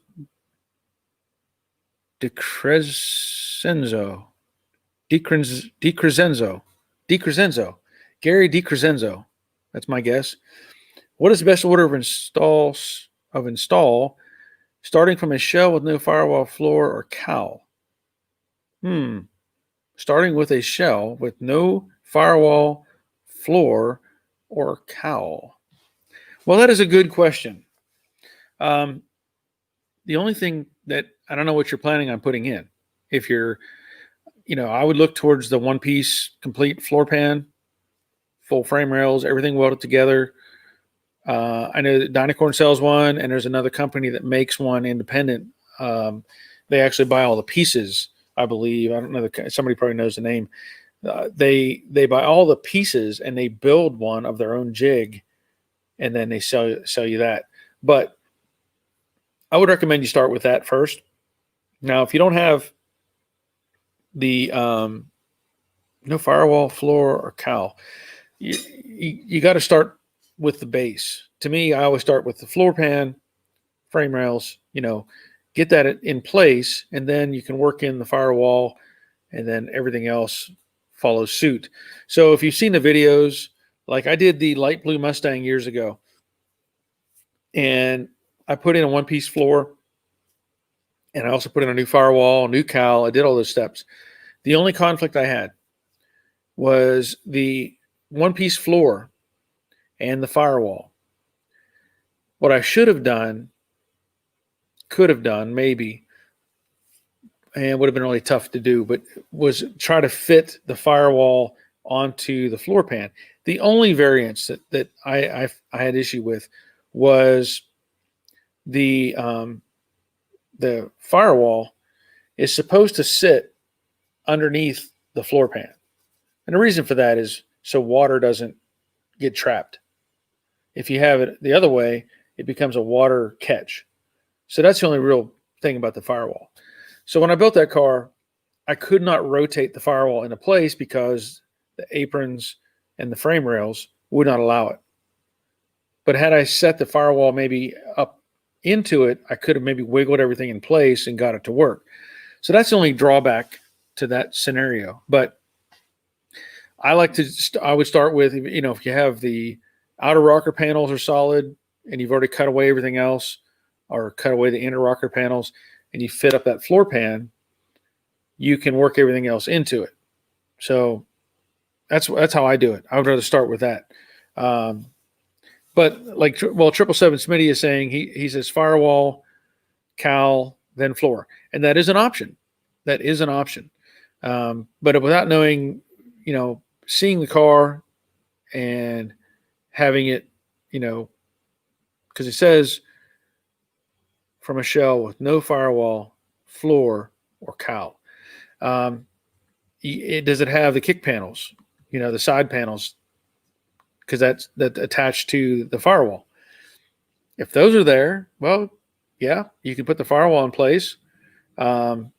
DiCrescenzo. Gary DiCrescenzo. That's my guess. What is the best order of install starting from a shell with no firewall floor or cowl? Starting with a shell with no firewall floor or cowl. Well, that is a good question. The only thing that I don't know what you're planning on putting in. If you're, I would look towards the one-piece complete floor pan, full frame rails, everything welded together. I know that Dynacorn sells one, and there's another company that makes one independent. They actually buy all the pieces, I believe. I don't know. Somebody probably knows the name. They buy all the pieces, and they build one of their own jig, and then they sell you that. But I would recommend you start with that first. Now, if you don't have the no firewall, floor, or cowl, you got to start with the base. To me, I always start with the floor pan, frame rails, get that in place, and then you can work in the firewall, and then everything else follows suit. So if you've seen the videos, like I did the light blue Mustang years ago, and I put in a one-piece floor, and I also put in a new firewall, new cowl. I did all those steps. The only conflict I had was the one-piece floor and the firewall. What I should have done, could have done, maybe, and would have been really tough to do, but was try to fit the firewall onto the floor pan. The only variance that I had issue with was the firewall is supposed to sit underneath the floor pan. And the reason for that is so water doesn't get trapped. If you have it the other way, it becomes a water catch. So that's the only real thing about the firewall. So when I built that car, I could not rotate the firewall into place because the aprons and the frame rails would not allow it. But had I set the firewall maybe up into it, I could have maybe wiggled everything in place and got it to work. So that's the only drawback to that scenario. But I would start with, if you have the outer rocker panels are solid and you've already cut away everything else, or cut away the inner rocker panels, and you fit up that floor pan, you can work everything else into it. So that's how I do it. I would rather start with that. But like, 777 Smitty is saying, he says firewall, cowl, then floor. And that is an option. That is an option. But without knowing, seeing the car and having it, because it says from a shell with no firewall, floor, or cowl. Does it have the kick panels, the side panels? Because that's attached to the firewall. If those are there, well, yeah, you can put the firewall in place. Get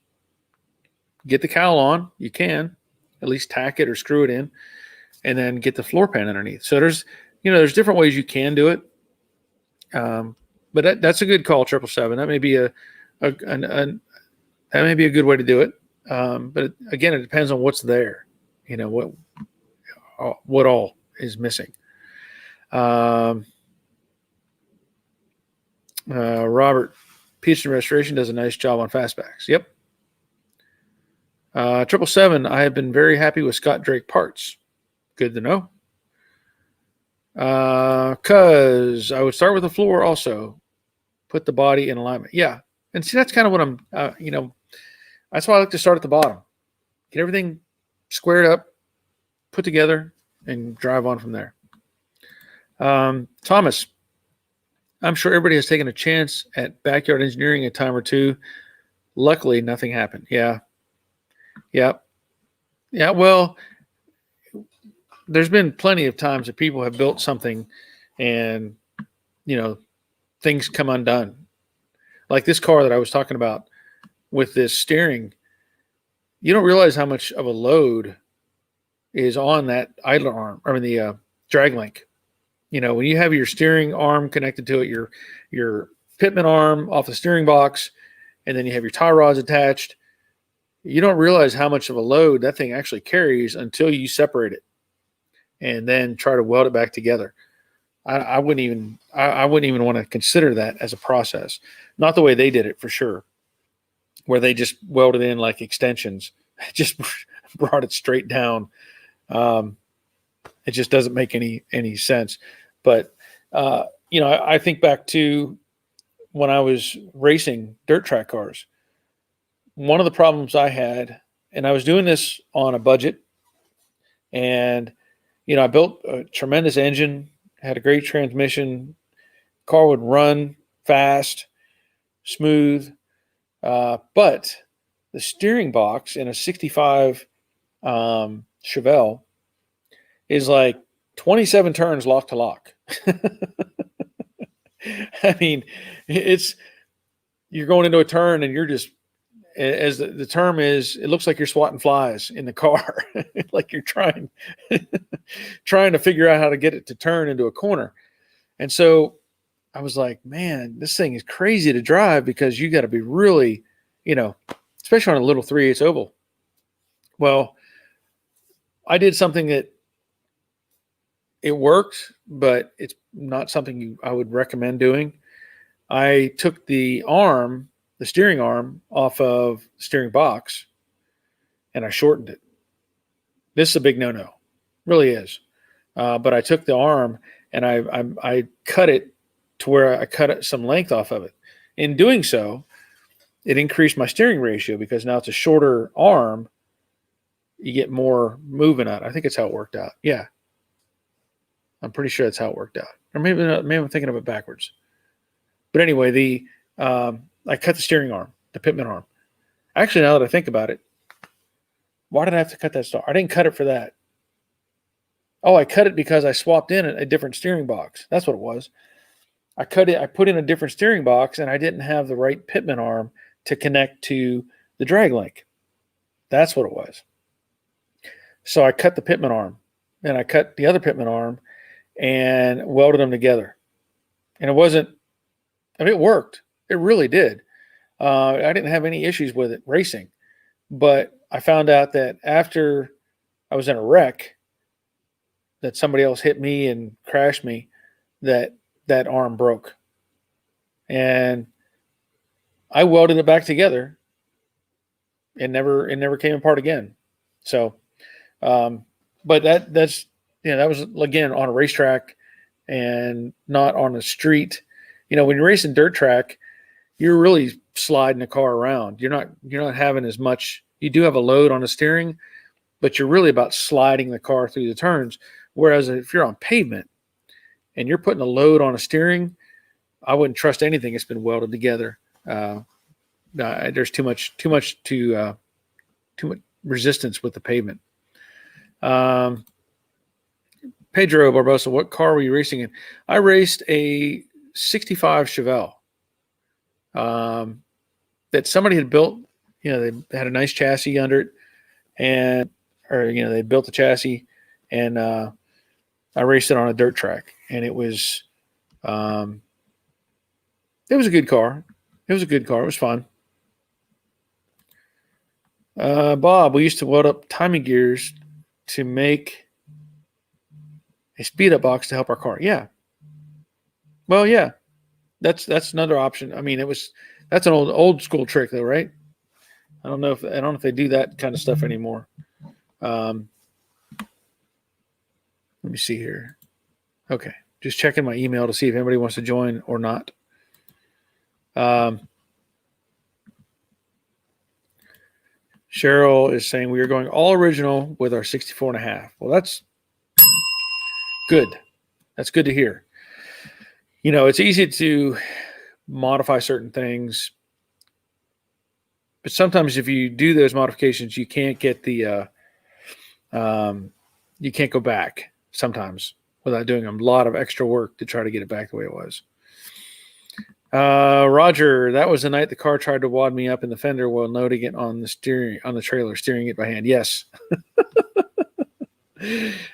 the cowl on. You can at least tack it or screw it in, and then get the floor pan underneath. So there's different ways you can do it. But that's a good call, 777. That may be that may be a good way to do it. But again, it depends on what's there. What all is missing. Robert, Peterson Restoration does a nice job on fastbacks. Yep. 777, I have been very happy with Scott Drake parts. Good to know. Because I would start with the floor also. Put the body in alignment. Yeah. And see, that's kind of what I'm, that's why I like to start at the bottom. Get everything squared up, put together, and drive on from there. Thomas, I'm sure everybody has taken a chance at backyard engineering a time or two. Luckily, nothing happened. Yeah. Yep. Yeah. Well, there's been plenty of times that people have built something and, things come undone. Like this car that I was talking about with this steering, you don't realize how much of a load is on that idler arm, the drag link. When you have your steering arm connected to it, your pitman arm off the steering box, and then you have your tie rods attached, you don't realize how much of a load that thing actually carries until you separate it and then try to weld it back together. I wouldn't even want to consider that as a process. Not the way they did it, for sure, where they just welded in like extensions, just brought it straight down. It just doesn't make any sense. But I think back to when I was racing dirt track cars. One of the problems I had, and I was doing this on a budget, and I built a tremendous engine, had a great transmission, car would run fast, smooth, but the steering box in a 65 Chevelle is like 27 turns lock to lock. I mean, you're going into a turn and you're just, as the term is, it looks like you're swatting flies in the car, like you're trying to figure out how to get it to turn into a corner. And so I was like, man, this thing is crazy to drive because you got to be really, especially on a little 3/8 oval. Well, I did something that it worked, but it's not something I would recommend doing. I took the steering arm off of the steering box, and I shortened it. This is a big no-no, really is. But I took the arm and I cut it to where I cut some length off of it. In doing so, it increased my steering ratio because now it's a shorter arm. You get more movement out. I think it's how it worked out. Yeah. I'm pretty sure that's how it worked out. Or maybe not, maybe I'm thinking of it backwards. But anyway, I cut the steering arm, the pitman arm. Actually, now that I think about it, why did I have to cut that star? I didn't cut it for that. Oh, I cut it because I swapped in a different steering box. That's what it was. I cut it. I put in a different steering box, and I didn't have the right pitman arm to connect to the drag link. That's what it was. So I cut the pitman arm, and I cut the other pitman arm, and welded them together. And it wasn't. I mean, it worked. It really did. I didn't have any issues with it racing, but I found out that after I was in a wreck, that somebody else hit me and crashed me, that arm broke. And I welded it back together. It never came apart again. So, but that's, that was, again, on a racetrack and not on a street. When you're racing dirt track, you're really sliding the car around. You're not having as much. You do have a load on the steering, but you're really about sliding the car through the turns. Whereas if you're on pavement and you're putting a load on a steering, I wouldn't trust anything that's been welded together. There's too much resistance with the pavement. Pedro Barbosa, what car were you racing in? I raced a 65 Chevelle that somebody had built. They had a nice chassis under it, they built the chassis, and I raced it on a dirt track, and it was a good car. It was a good car. It was fun. Bob, we used to weld up timing gears to make a speed up box to help our car. Yeah. Well, yeah, that's another option. I mean, that's an old school trick though, right? I don't know if they do that kind of stuff anymore. Let me see here. Okay, just checking my email to see if anybody wants to join or not. Cheryl is saying we are going all original with our 64.5. Well, that's good. That's good to hear. It's easy to modify certain things, but sometimes if you do those modifications, you can't get you can't go back sometimes without doing a lot of extra work to try to get it back the way it was. Roger, that was the night the car tried to wad me up in the fender while loading it on the trailer, steering it by hand. Yes.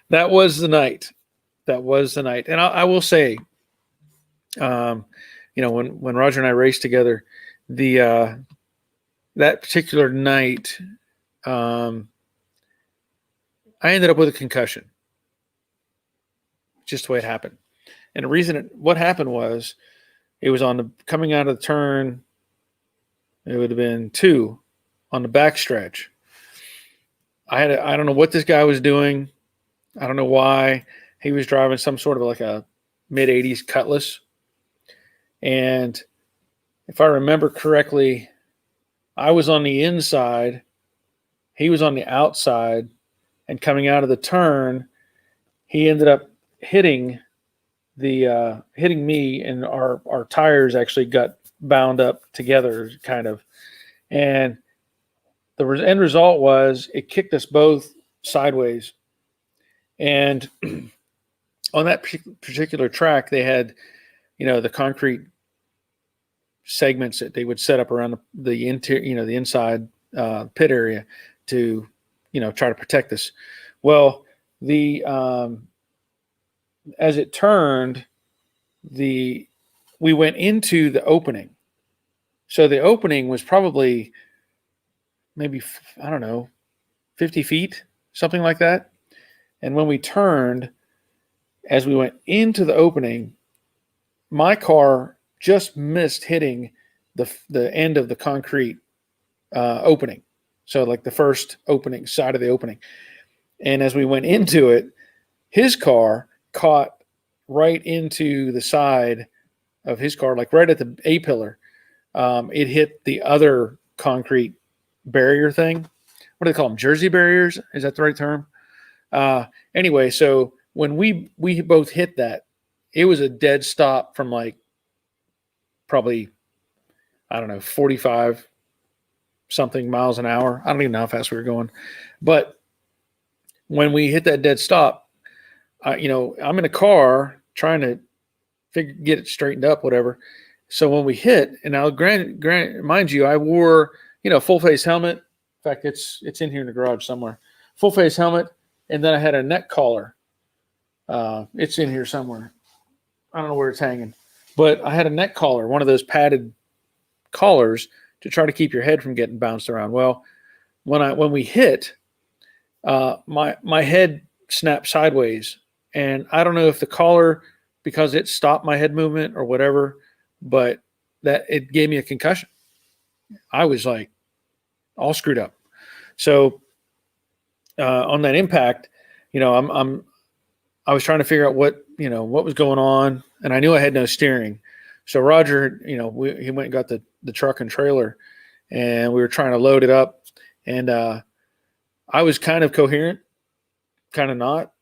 That was the night. And I will say, when Roger and I raced together, that particular night, I ended up with a concussion. Just the way it happened. And the reason what happened was it was coming out of the turn. It would have been 2 on the back stretch. I don't know what this guy was doing. I don't know why. He was driving some sort of like a mid-80s Cutlass. And if I remember correctly, I was on the inside. He was on the outside. And coming out of the turn, he ended up hitting me, and our tires actually got bound up together, kind of. And the end result was it kicked us both sideways. And on that particular track, they had, the concrete segments that they would set up around the interior, the inside pit area to, try to protect us. Well, as it turned, we went into the opening. So the opening was probably maybe, I don't know, 50 feet, something like that. And when we turned, as we went into the opening, my car just missed hitting the end of the concrete opening. So like the first opening, side of the opening. And as we went into it, his car caught right into the side of his car, like right at the A-pillar. it hit the other concrete barrier thing. What do they call them? Jersey barriers? Is that the right term? Anyway, so when we both hit that, it was a dead stop from like probably, I don't know, 45 something miles an hour. I don't even know how fast we were going. But when we hit that dead stop, I'm in a car trying to get it straightened up, whatever. So when we hit, and now mind you, I wore, full face helmet. In fact, it's in here in the garage somewhere. Full face helmet, and then I had a neck collar. It's in here somewhere. I don't know where it's hanging, but I had a neck collar, one of those padded collars to try to keep your head from getting bounced around. Well, when we hit, my head snapped sideways, and I don't know if the collar, because it stopped my head movement or whatever, but that it gave me a concussion. I was like all screwed up. So on that impact, I was trying to figure out what was going on, and I knew I had no steering. So Roger, he went and got the truck and trailer, and we were trying to load it up, and I was kind of coherent, kind of not,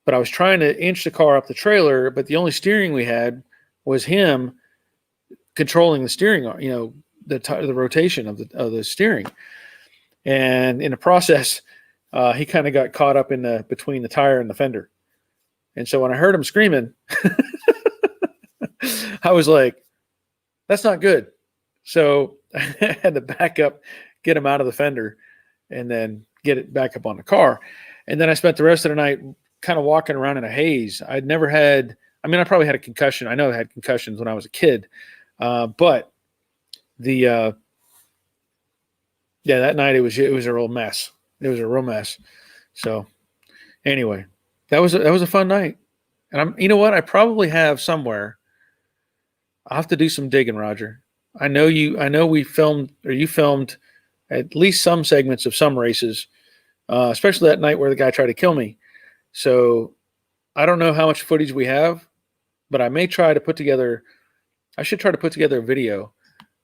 but I was trying to inch the car up the trailer, but the only steering we had was him controlling the steering, the rotation of the steering. And in the process, he kind of got caught up in between the tire and the fender. And so when I heard him screaming, I was like, that's not good. So I had to back up, get him out of the fender, and then get it back up on the car. And then I spent the rest of the night kind of walking around in a haze. I probably had a concussion. I know I had concussions when I was a kid. But that night it was a real mess. It was a real mess. So anyway, that was a fun night. And you know what? I probably have somewhere. I'll have to do some digging, Roger. I know you filmed at least some segments of some races, especially that night where the guy tried to kill me. So I don't know how much footage we have, but I should try to put together a video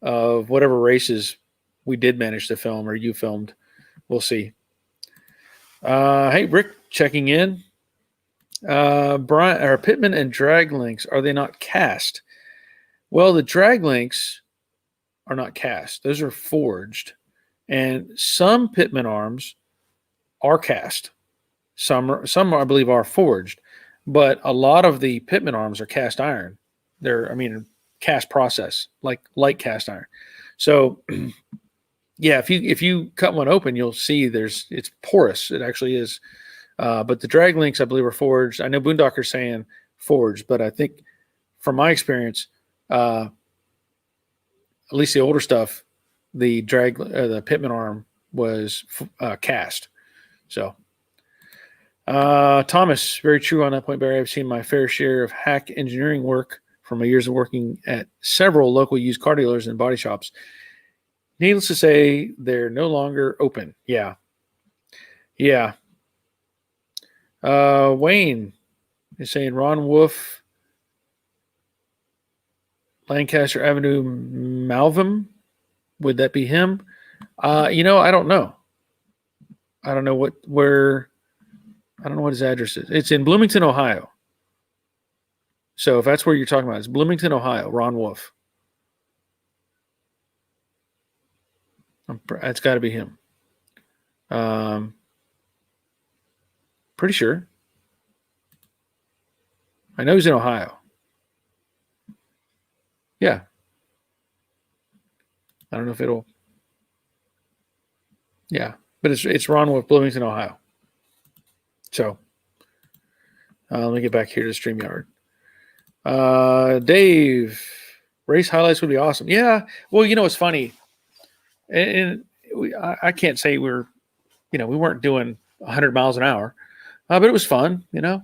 of whatever races we did manage to film or you filmed. We'll see. Hey, Rick checking in. Brian, are Pitman and drag links, are they not cast? Well, the drag links are not cast. Those are forged. And some Pitman arms are cast. Some I believe are forged. But a lot of the Pitman arms are cast iron. Cast process, like light cast iron. So yeah, if you cut one open, you'll see it's porous. It actually is. But the drag links, I believe, are forged. I know Boondocker's saying forged, but I think from my experience, at least the older stuff, the Pitman arm was cast. So Thomas, very true on that point, Barry. I've seen my fair share of hack engineering work from my years of working at several local used car dealers and body shops. Needless to say, they're no longer open. Yeah. Wayne is saying Ron Wolf, Lancaster Avenue, Malvern. Would that be him? I don't know. I don't know what his address is. It's in Bloomington, Ohio. So if that's where you're talking about, it's Bloomington, Ohio, Ron Wolf. It's got to be him. Pretty sure. I know he's in Ohio. Yeah. I don't know if it'll. Yeah, but it's Ron Wolf, Bloomington, Ohio. So let me get back here to StreamYard. Dave, race highlights would be awesome. Yeah. Well, it's funny. And I can't say we weren't doing 100 miles an hour, but it was fun. I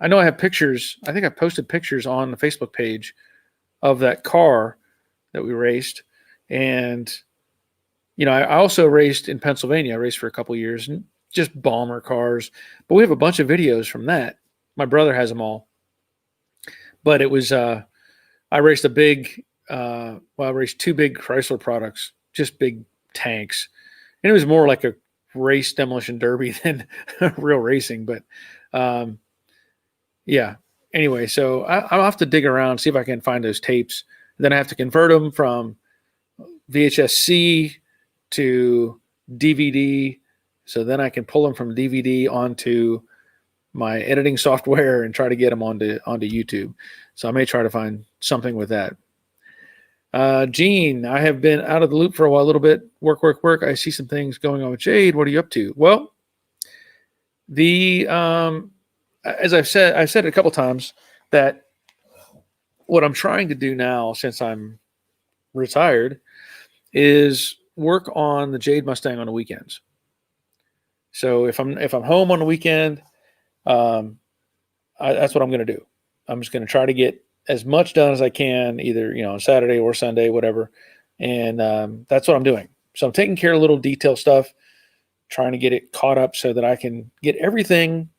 know I have pictures. I think I posted pictures on the Facebook page of that car that we raced. And, I also raced in Pennsylvania. I raced for a couple of years and just bomber cars, but we have a bunch of videos from that. My brother has them all. But it was, I raced a big I raced two big Chrysler products, just big tanks. And it was more like a race demolition derby than real racing. But yeah, anyway, so I'll have to dig around, see if I can find those tapes. Then I have to convert them from VHS-C to DVD. So then I can pull them from DVD onto my editing software and try to get them onto YouTube. So I may try to find something with that. Gene, I have been out of the loop for a while, a little bit. Work. I see some things going on with Jade. What are you up to? Well, as I've said it a couple times, that what I'm trying to do now, since I'm retired, is work on the Jade Mustang on the weekends. So if I'm home on the weekend, that's what I'm going to do. I'm just going to try to get as much done as I can, either on Saturday or Sunday, whatever. And that's what I'm doing. So I'm taking care of little detail stuff, trying to get it caught up so that I can get everything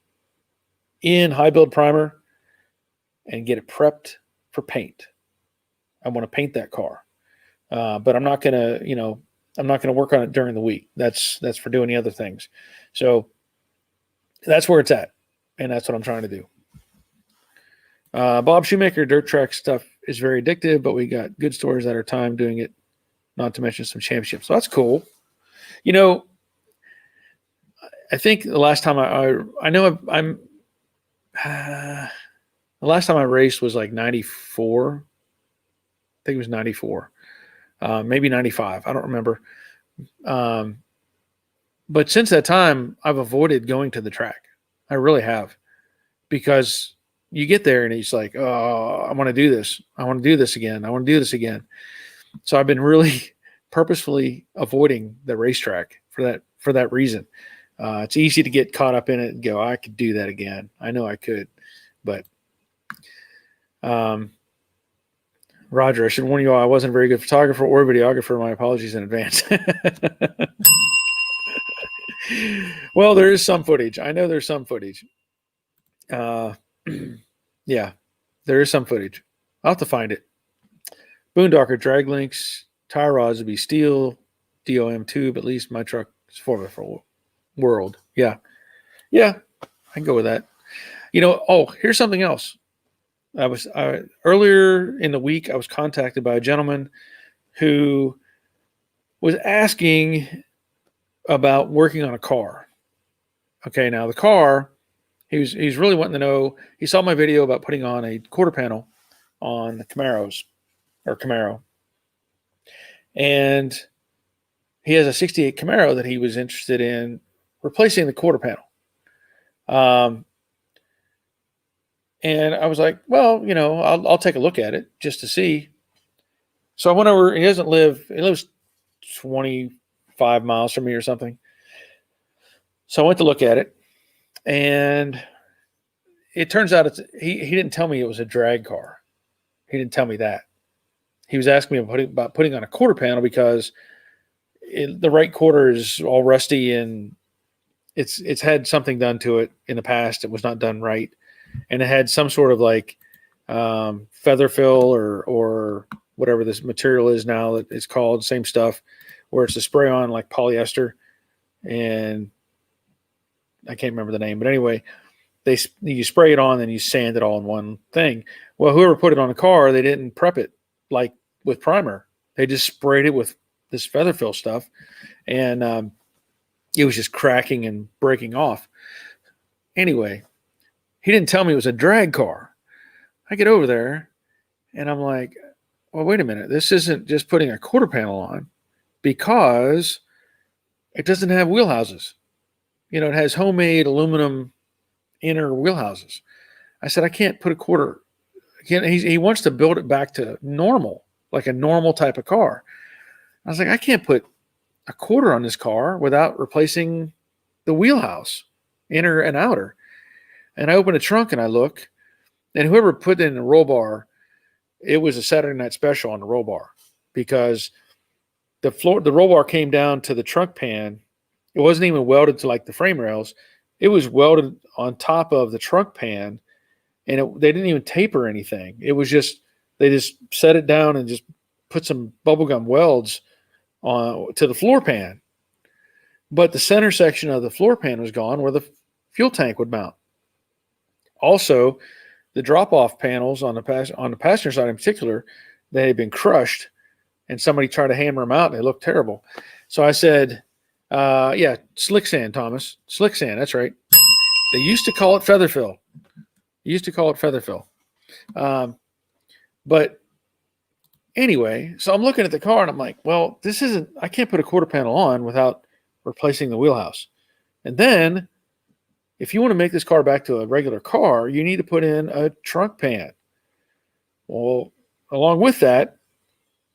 in high build primer and get it prepped for paint. I want to paint that car, but I'm not gonna work on it during the week. That's for doing the other things. So that's where it's at, and that's what I'm trying to do. Bob Shoemaker, dirt track stuff is very addictive, but we got good stories at our time doing it, not to mention some championships. So that's cool. I think the last time the last time I raced was like 94. I think it was 94, maybe 95. I don't remember. But since that time, I've avoided going to the track. I really have, because you get there and it's like, oh, I want to do this. I want to do this again. I want to do this again. So I've been really purposefully avoiding the racetrack for that reason. It's easy to get caught up in it and go, I could do that again. I know I could, but Roger, I should warn you all, I wasn't a very good photographer or videographer. My apologies in advance. Well, there is some footage. I know there's some footage. Yeah, there is some footage. I'll have to find it. Boondocker drag links, tire rods would be steel, DOM tube. At least my truck is 4x4 world. Yeah, I can go with that. Here's something else. Earlier in the week, I was contacted by a gentleman who was asking about working on a car. Okay, now the car, he's really wanting to know. He saw my video about putting on a quarter panel on the Camaro, and he has a '68 Camaro that he was interested in replacing the quarter panel. And I was like, well, I'll take a look at it just to see. So I went over. He lives 25 miles from me or something. So I went to look at it, and it turns out he didn't tell me it was a drag car. He didn't tell me that. He was asking me about putting on a quarter panel because the right quarter is all rusty and it's had something done to it in the past. It was not done right. And it had some sort of like feather fill or whatever this material is now that it's called, same stuff, where it's a spray on like polyester, and I can't remember the name, but anyway, you spray it on and you sand it all in one thing. Well, whoever put it on the car, they didn't prep it like with primer. They just sprayed it with this feather fill stuff, and it was just cracking and breaking off. Anyway, he didn't tell me it was a drag car. I get over there and I'm like, well, wait a minute. This isn't just putting a quarter panel on, because it doesn't have wheelhouses. It has homemade aluminum inner wheelhouses. I said, I can't put a quarter. He wants to build it back to normal, like a normal type of car. I was like, I can't put a quarter on this car without replacing the wheelhouse, inner and outer. And I open the trunk and I look, and whoever put in the roll bar, it was a Saturday night special on the roll bar, because the roll bar came down to the trunk pan. It wasn't even welded to like the frame rails. It was welded on top of the trunk pan, and they didn't even taper anything. It was just, they just set it down and just put some bubblegum welds on to the floor pan, but the center section of the floor pan was gone where the fuel tank would mount. Also, the drop-off panels on the passenger side in particular, they had been crushed, and somebody tried to hammer them out, and they looked terrible. So I said, yeah, slick sand, Thomas. Slick sand, that's right. They used to call it feather fill. But anyway, so I'm looking at the car, and I'm like, well, I can't put a quarter panel on without replacing the wheelhouse. And then if you want to make this car back to a regular car, you need to put in a trunk pan. Well, along with that,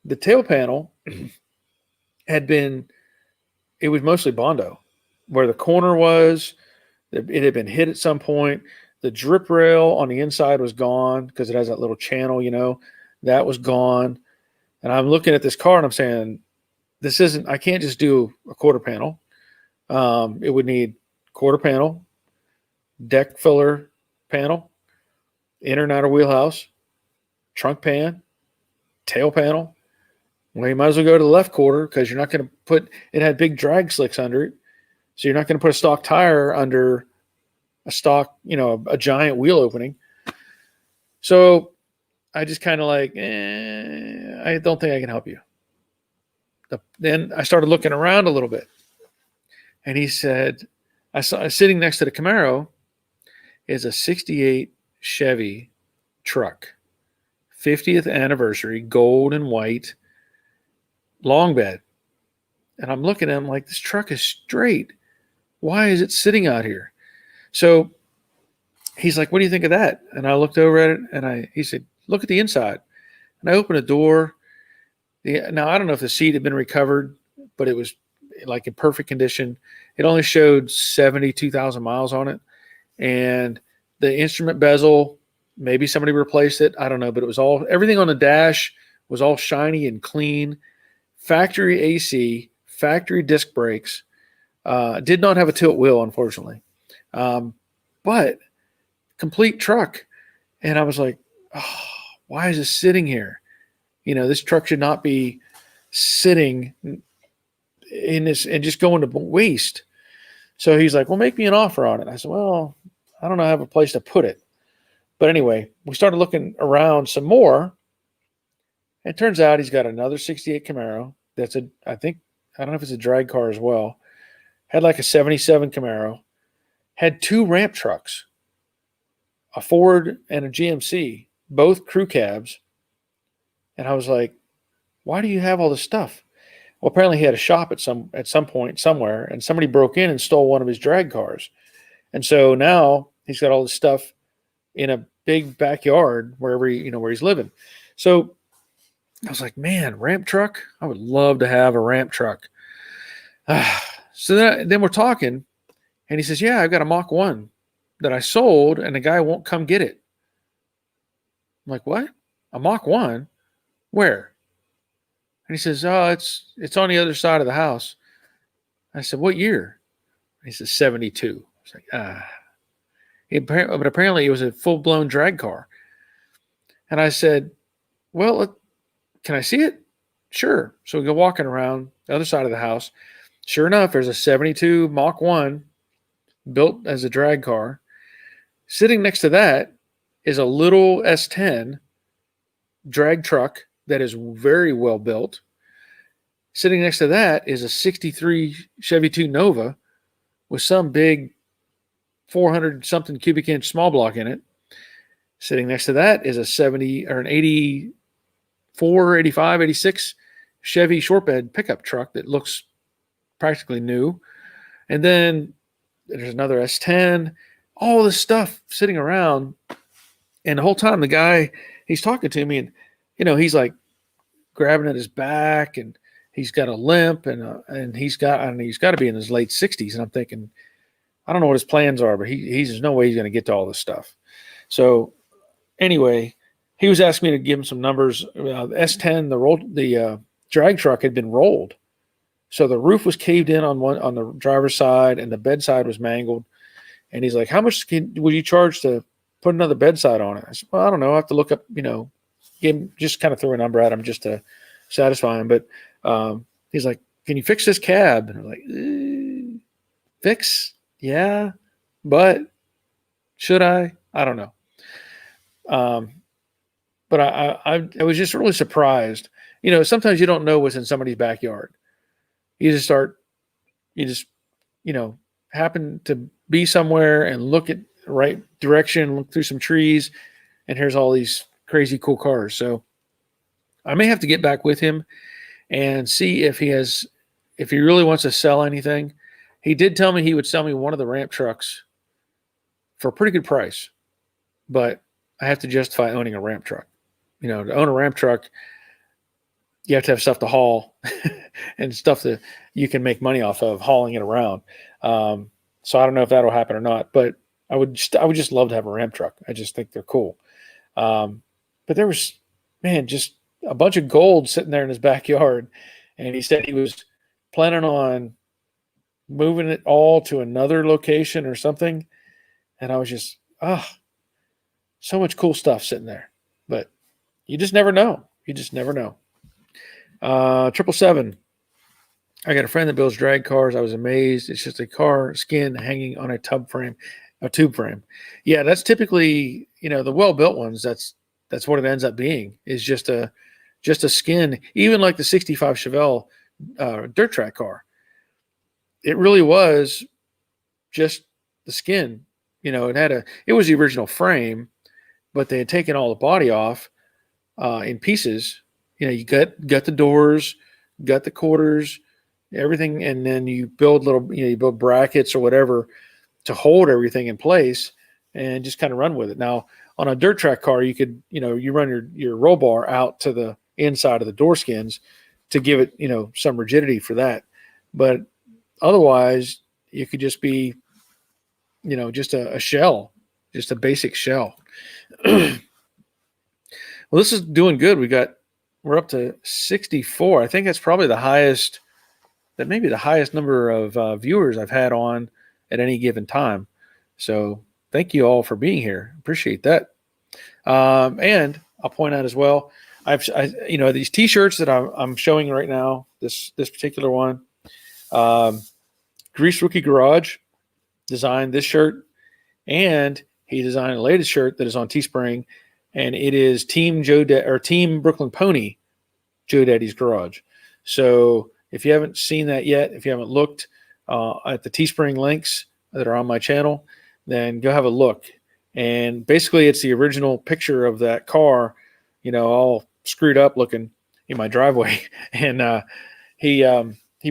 the tail panel it was mostly Bondo. Where the corner was, it had been hit at some point. The drip rail on the inside was gone because it has that little channel, that was gone. And I'm looking at this car and I'm saying, I can't just do a quarter panel. It would need quarter panel, deck filler panel, inner and outer wheelhouse, trunk pan, tail panel. Well, you might as well go to the left quarter because you're not going to it had big drag slicks under it. So you're not going to put a stock tire under a stock, a giant wheel opening. So I just kind of I don't think I can help you. Then I started looking around a little bit. And he said, I saw sitting next to the Camaro is a 68 Chevy truck, 50th anniversary, gold and white, long bed. And I'm looking at him like, this truck is straight. Why is it sitting out here? So he's like, what do you think of that? And I looked over at it and he said, look at the inside. And I opened a door. Now, I don't know if the seat had been recovered, but it was like in perfect condition. It only showed 72,000 miles on it. And the instrument bezel, maybe somebody replaced it. I don't know, but everything on the dash was all shiny and clean. Factory AC, factory disc brakes. Did not have a tilt wheel, unfortunately. But complete truck. And I was like, oh, why is this sitting here? This truck should not be sitting in this and just going to waste. So he's like, well, make me an offer on it. I said, well, I don't know, I have a place to put it. But anyway, we started looking around some more. It turns out he's got another 68 Camaro. I don't know if it's a drag car as well. Had like a 77 Camaro. Had two ramp trucks, a Ford and a GMC, both crew cabs. And I was like, why do you have all this stuff? Well, apparently he had a shop at some point somewhere, and somebody broke in and stole one of his drag cars. And so now he's got all this stuff in a big backyard where he's living. So I was like, man, ramp truck? I would love to have a ramp truck. So then we're talking, and he says, yeah, I've got a Mach 1 that I sold, and the guy won't come get it. I'm like, what? A Mach 1? Where? And he says, oh, it's on the other side of the house. I said, what year? And he says, 72. I was like, but apparently it was a full-blown drag car. And I said, well, can I see it? Sure. So we go walking around the other side of the house. Sure enough, there's a 72 Mach 1 built as a drag car. Sitting next to that is a little S10 drag truck that is very well built. Sitting next to that is a 63 Chevy 2 Nova with some big 400 something cubic inch small block in it. Sitting next to that is a 70 or an 84, 85, 86 Chevy short bed pickup truck that looks practically new. And then there's another S10, all this stuff sitting around. And the whole time the guy, he's talking to me, and he's like grabbing at his back, and he's got a limp, and he's got to be in his late 60s. And I'm thinking, I don't know what his plans are, but there's no way he's going to get to all this stuff. So anyway, he was asking me to give him some numbers. The S10, the drag truck had been rolled, so the roof was caved in on the driver's side, and the bedside was mangled. And he's like, how much would you charge to put another bedside on it? I said, well, I don't know. I have to look up, just kind of throw a number at him just to satisfying. But he's like, "Can you fix this cab?" And I'm like, "Fix? Yeah, but should I? I don't know." But I was just really surprised. Sometimes you don't know what's in somebody's backyard. You just start, you just, happen to be somewhere and look at the right direction, look through some trees, and here's all these crazy cool cars. So I may have to get back with him and see if he really wants to sell anything. He did tell me he would sell me one of the ramp trucks for a pretty good price, but I have to justify owning a ramp truck. To own a ramp truck, you have to have stuff to haul and stuff that you can make money off of hauling it around. So I don't know if that'll happen or not, but I would just love to have a ramp truck. I just think they're cool. But there was, man, just a bunch of gold sitting there in his backyard. And he said he was planning on moving it all to another location or something. And I was just, so much cool stuff sitting there. But you just never know. You just never know. 777. I got a friend that builds drag cars. I was amazed. It's just a car skin hanging on a tube frame. Yeah, that's typically, the well-built ones. That's what it ends up being, is just a skin. Even like the 65 Chevelle dirt track car, it really was just the skin. It was the original frame, but they had taken all the body off in pieces. You got the doors, got the quarters, everything, and then you build you build brackets or whatever to hold everything in place and just kind of run with it. Now, on a dirt track car, you could, you run your roll bar out to the inside of the door skins to give it, some rigidity for that. But otherwise, you could just be, just a shell, just a basic shell. Well, this is doing good. We're up to 64. I think that's probably the highest number of viewers I've had on at any given time. So thank you all for being here. Appreciate that. And I'll point out as well, these T-shirts that I'm showing right now, this particular one, Grease Rookie Garage designed this shirt, and he designed the latest shirt that is on Teespring, and it is Team Brooklyn Pony Joe Daddy's Garage. So if you haven't seen that yet, if you haven't looked at the Teespring links that are on my channel, then go have a look. And basically, it's the original picture of that car, all screwed up looking in my driveway. And he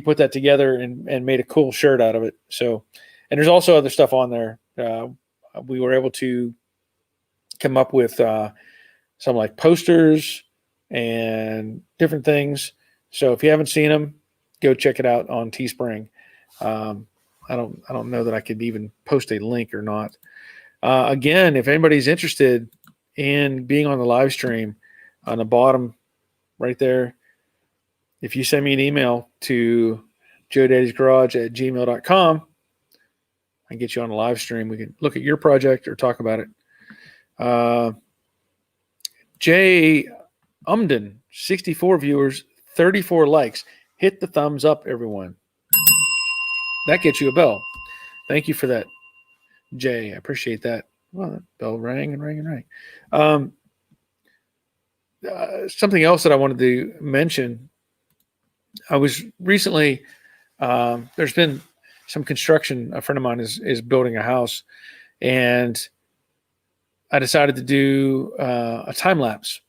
put that together and made a cool shirt out of it. So, and there's also other stuff on there. We were able to come up with some like posters and different things. So if you haven't seen them, go check it out on Teespring. I don't know that I could even post a link or not. Again, if anybody's interested in being on the live stream, on the bottom right there, if you send me an email to joedaddysgarage@gmail.com, I can get you on a live stream. We can look at your project or talk about it. Jay Umden, 64 viewers, 34 likes. Hit the thumbs up, everyone. That gets you a bell. Thank you for that, Jay. I appreciate that. Well, that bell rang and rang and rang. Something else that I wanted to mention. I was recently, there's been some construction. A friend of mine is building a house, and I decided to do a time lapse.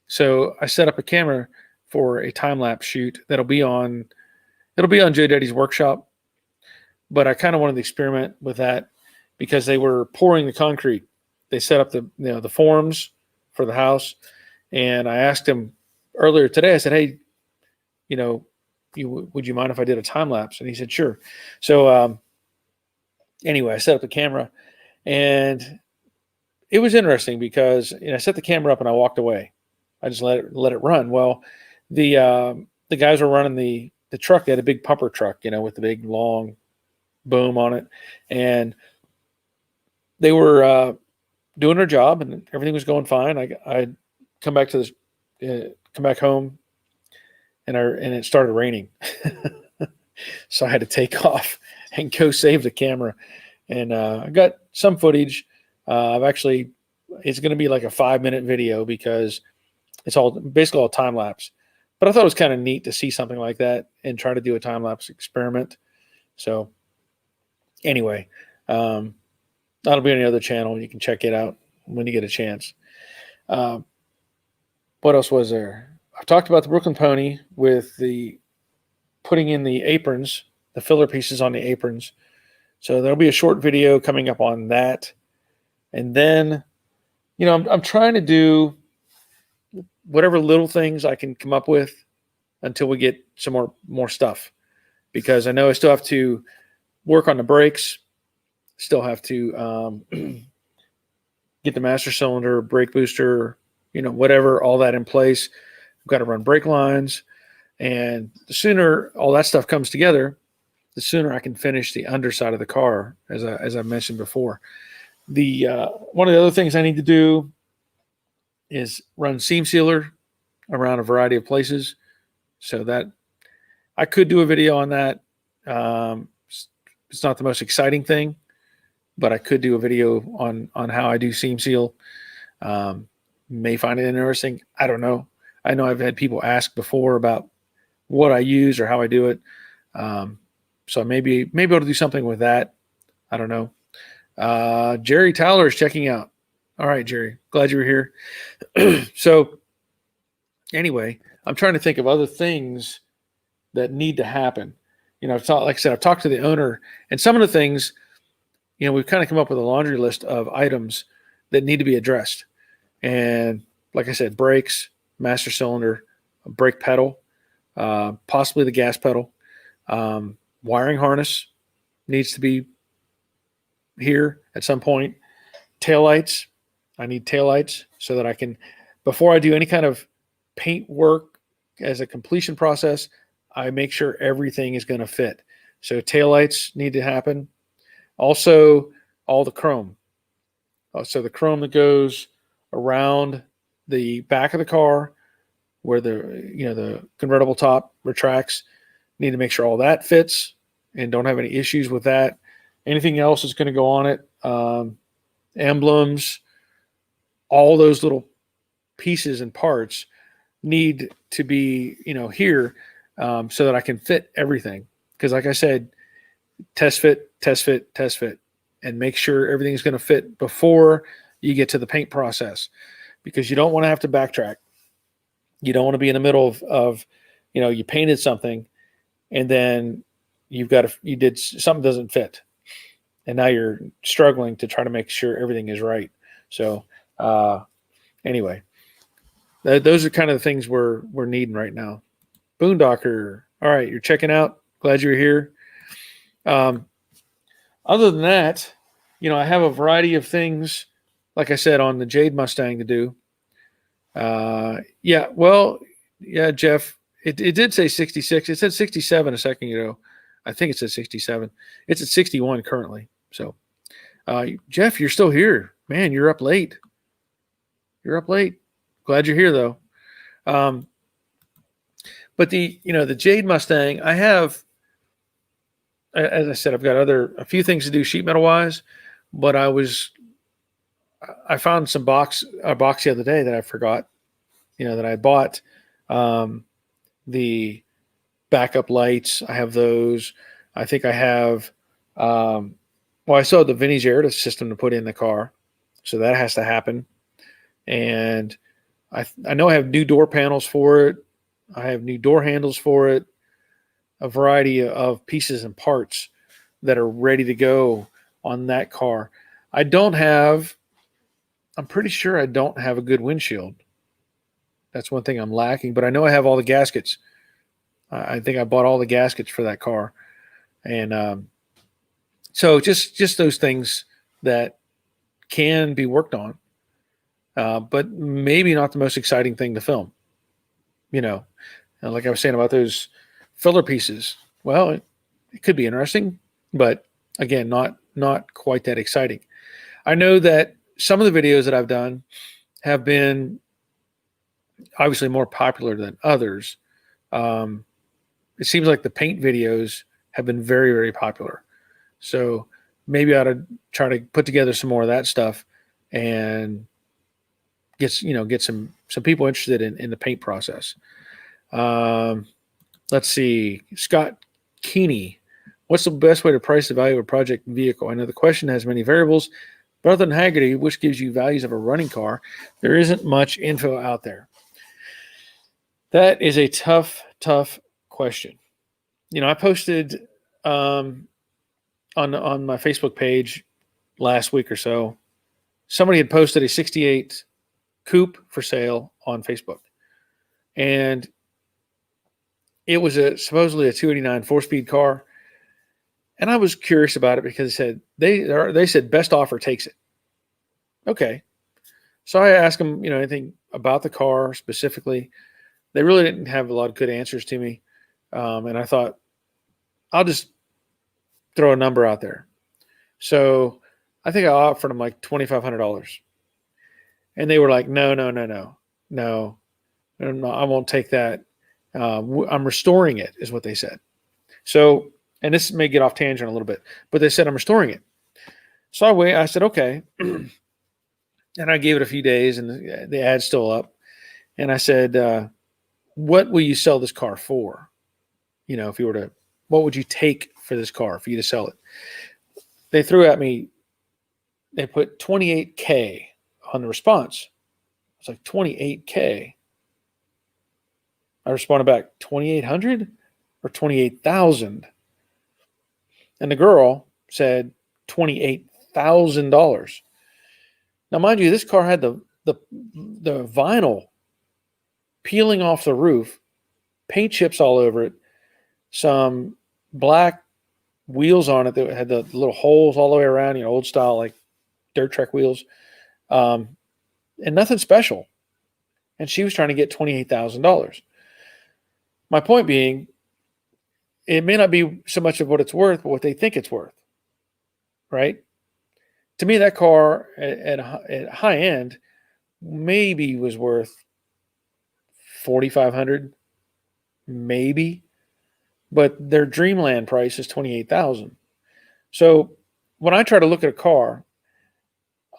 So I set up a camera for a time lapse shoot it'll be on Joe Daddy's workshop. But I kind of wanted to experiment with that because they were pouring the concrete. They set up the forms for the house, and I asked him earlier today. I said, "Hey, would you mind if I did a time lapse?" And he said, "Sure." So anyway, I set up the camera, and it was interesting because I set the camera up and I walked away. I just let it run. Well, the guys were running the truck. They had a big pumper truck, with the big long boom on it, and they were doing their job, and everything was going fine. I come back home and it started raining. So I had to take off and go save the camera. And I got some footage. It's going to be like a 5-minute video because it's basically all time lapse. But I thought it was kind of neat to see something like that and try to do a time lapse experiment. So anyway, that'll be on the other channel. You can check it out when you get a chance. What else was there? I've talked about the Brooklyn Pony with the putting in the aprons, the filler pieces on the aprons. So there'll be a short video coming up on that. And then, I'm trying to do whatever little things I can come up with until we get some more stuff, because I know I still have to work on the brakes, still have to get the master cylinder, brake booster, whatever, all that in place. I've got to run brake lines. And the sooner all that stuff comes together, the sooner I can finish the underside of the car, as I mentioned before. One of the other things I need to do is run seam sealer around a variety of places, so that I could do a video on that. It's not the most exciting thing, but I could do a video on how I do seam seal. May find it interesting. I don't know. I know I've had people ask before about what I use or how I do it. So maybe able to do something with that. I don't know. Jerry Tyler is checking out. All right, Jerry, glad you were here. So anyway, I'm trying to think of other things that need to happen. Like I said, I've talked to the owner, and some of the things, we've kind of come up with a laundry list of items that need to be addressed. And like I said, brakes, master cylinder, a brake pedal, possibly the gas pedal, wiring harness needs to be here at some point. Taillights. I need taillights so that I can, before I do any kind of paint work as a completion process, I make sure everything is going to fit. So taillights need to happen. Also, all the chrome. So the chrome that goes around the back of the car where the convertible top retracts, need to make sure all that fits and don't have any issues with that. Anything else is going to go on it. Emblems, all those little pieces and parts need to be, here so that I can fit everything. Because like I said, test fit, and make sure everything's going to fit before you get to the paint process, because you don't want to have to backtrack. You don't want to be in the middle of you painted something and then you did something doesn't fit. And now you're struggling to try to make sure everything is right. So anyway, those are kind of the things we're needing right now. Boondocker. All right, you're checking out. Glad you're here. Other than that, I have a variety of things, like I said, on the Jade Mustang to do. Yeah, Jeff, it did say 66. It said 67 a second ago. I think it said 67. It's at 61 currently. So, Jeff, you're still here. Man, you're up late. Glad you're here, though. But the Jade Mustang, I have, as I said, I've got a few things to do sheet metal wise, but I found a box the other day that I forgot, that I bought. The backup lights, I have those. I think I have, I still have the Vinny's air system to put in the car. So that has to happen. And I know I have new door panels for it. I have new door handles for it. A variety of pieces and parts that are ready to go on that car. I'm pretty sure I don't have a good windshield. That's one thing I'm lacking, but I know I have all the gaskets. I think I bought all the gaskets for that car. And so just those things that can be worked on, but maybe not the most exciting thing to film. And like I was saying about those filler pieces, well, it could be interesting, but again, not quite that exciting. I know that some of the videos that I've done have been obviously more popular than others, It seems like the paint videos have been very, very popular. So maybe I ought to try to put together some more of that stuff and get some people interested in the paint process. Let's see, Scott Keeney. What's the best way to price the value of a project vehicle? I know the question has many variables, but other than Haggerty, which gives you values of a running car, there isn't much info out there. That is a tough question. I posted on my Facebook page last week or so. Somebody had posted a 68 coupe for sale on Facebook, and it was supposedly a 289 4-speed car. And I was curious about it because they said best offer takes it. Okay. So I asked them, anything about the car specifically. They really didn't have a lot of good answers to me. And I thought, I'll just throw a number out there. So I think I offered them like $2,500. And they were like, no, I won't take that. I'm restoring it, is what they said. So, and this may get off tangent a little bit, but they said, I'm restoring it. So I said, okay. And I gave it a few days, and the ad's still up. And I said, what will you sell this car for? If you were to, what would you take for this car for you to sell it? They threw at me, they put $28K on the response. It's like $28K. I responded back, 2,800 or 28,000? And the girl said $28,000. Now, mind you, this car had the vinyl peeling off the roof, paint chips all over it, some black wheels on it that had the little holes all the way around, old style, like dirt track wheels, and nothing special. And she was trying to get $28,000. My point being, it may not be so much of what it's worth, but what they think it's worth, right? To me, that car at high end maybe was worth $4,500, maybe, but their Dreamland price is $28,000. So when I try to look at a car,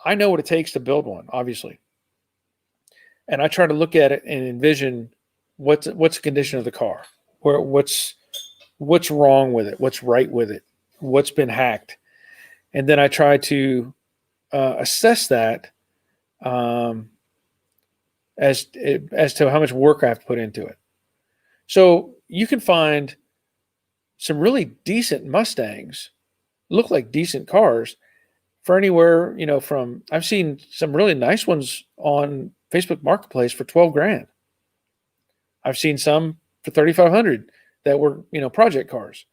I know what it takes to build one, obviously, and I try to look at it and envision what's the condition of the car, what's wrong with it, what's right with it, what's been hacked, and then I try to assess that as to how much work I have to put into it. So you can find some really decent Mustangs, look like decent cars, for anywhere, from, I've seen some really nice ones on Facebook Marketplace for $12,000. I've seen some for $3,500 that were, project cars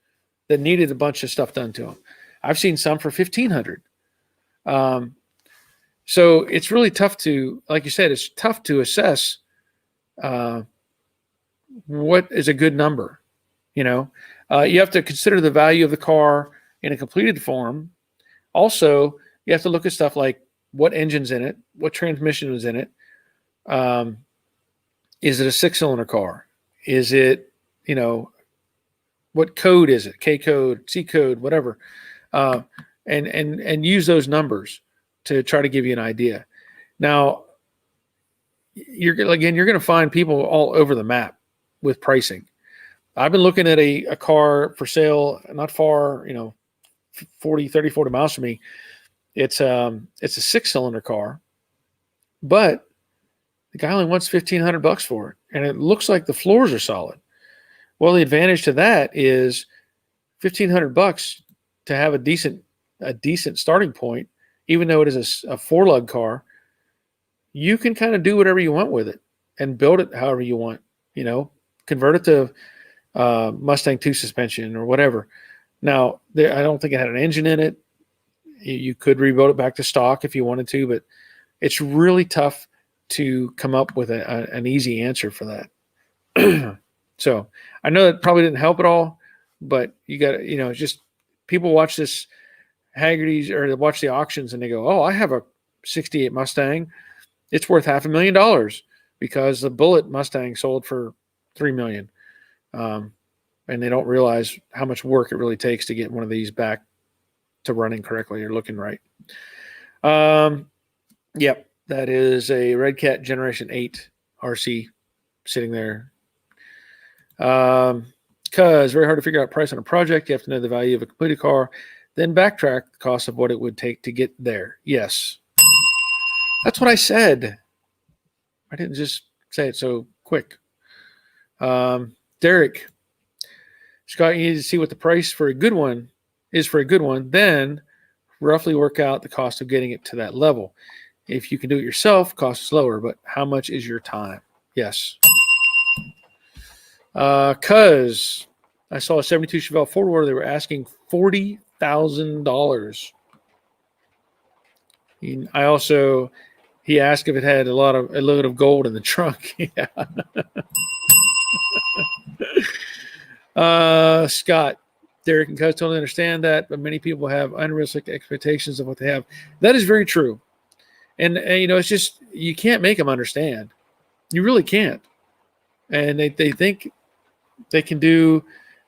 that needed a bunch of stuff done to them. I've seen some for $1,500. So it's really tough to, like you said, it's tough to assess what is a good number. You have to consider the value of the car in a completed form. Also, you have to look at stuff like what engine's in it, what transmission is in it. Is it a 6-cylinder car? Is it, what code is it? K code, C code, whatever. And use those numbers to try to give you an idea. Now, you're going to find people all over the map with pricing. I've been looking at a car for sale, not far, 30, 40 miles from me. It's a 6-cylinder car, but the guy only wants $1,500 for it. And it looks like the floors are solid. Well, the advantage to that is $1,500 to have a decent starting point, even though it is a 4-lug car. You can kind of do whatever you want with it and build it however you want, convert it to Mustang 2 suspension or whatever. Now, I don't think it had an engine in it. You could rebuild it back to stock if you wanted to, but it's really tough to come up with an easy answer for that. So I know that probably didn't help at all, but you got to, just people watch this Haggerty's or they watch the auctions and they go, oh, I have a 68 Mustang. It's worth $500,000 because the Bullet Mustang sold for $3 million. and they don't realize how much work it really takes to get one of these back to running correctly or looking right. Yep, that is a Red Cat Generation 8 RC sitting there. Because very hard to figure out price on a project. You have to know the value of a completed car, then backtrack the cost of what it would take to get there. Yes. That's what I said. I didn't just say it so quick. Derek, Scott, you need to see what the price for a good one is for a good one, then roughly work out the cost of getting it to that level. If you can do it yourself, cost is lower, but how much is your time? Yes. Because I saw a 72 Chevelle four-wheeler, they were asking $40,000. He asked if it had a load of gold in the trunk. Yeah. Scott, Derek and Cuz totally understand that, but many people have unrealistic expectations of what they have. That is very true. And it's just, you can't make them understand. You really can't. And they think they can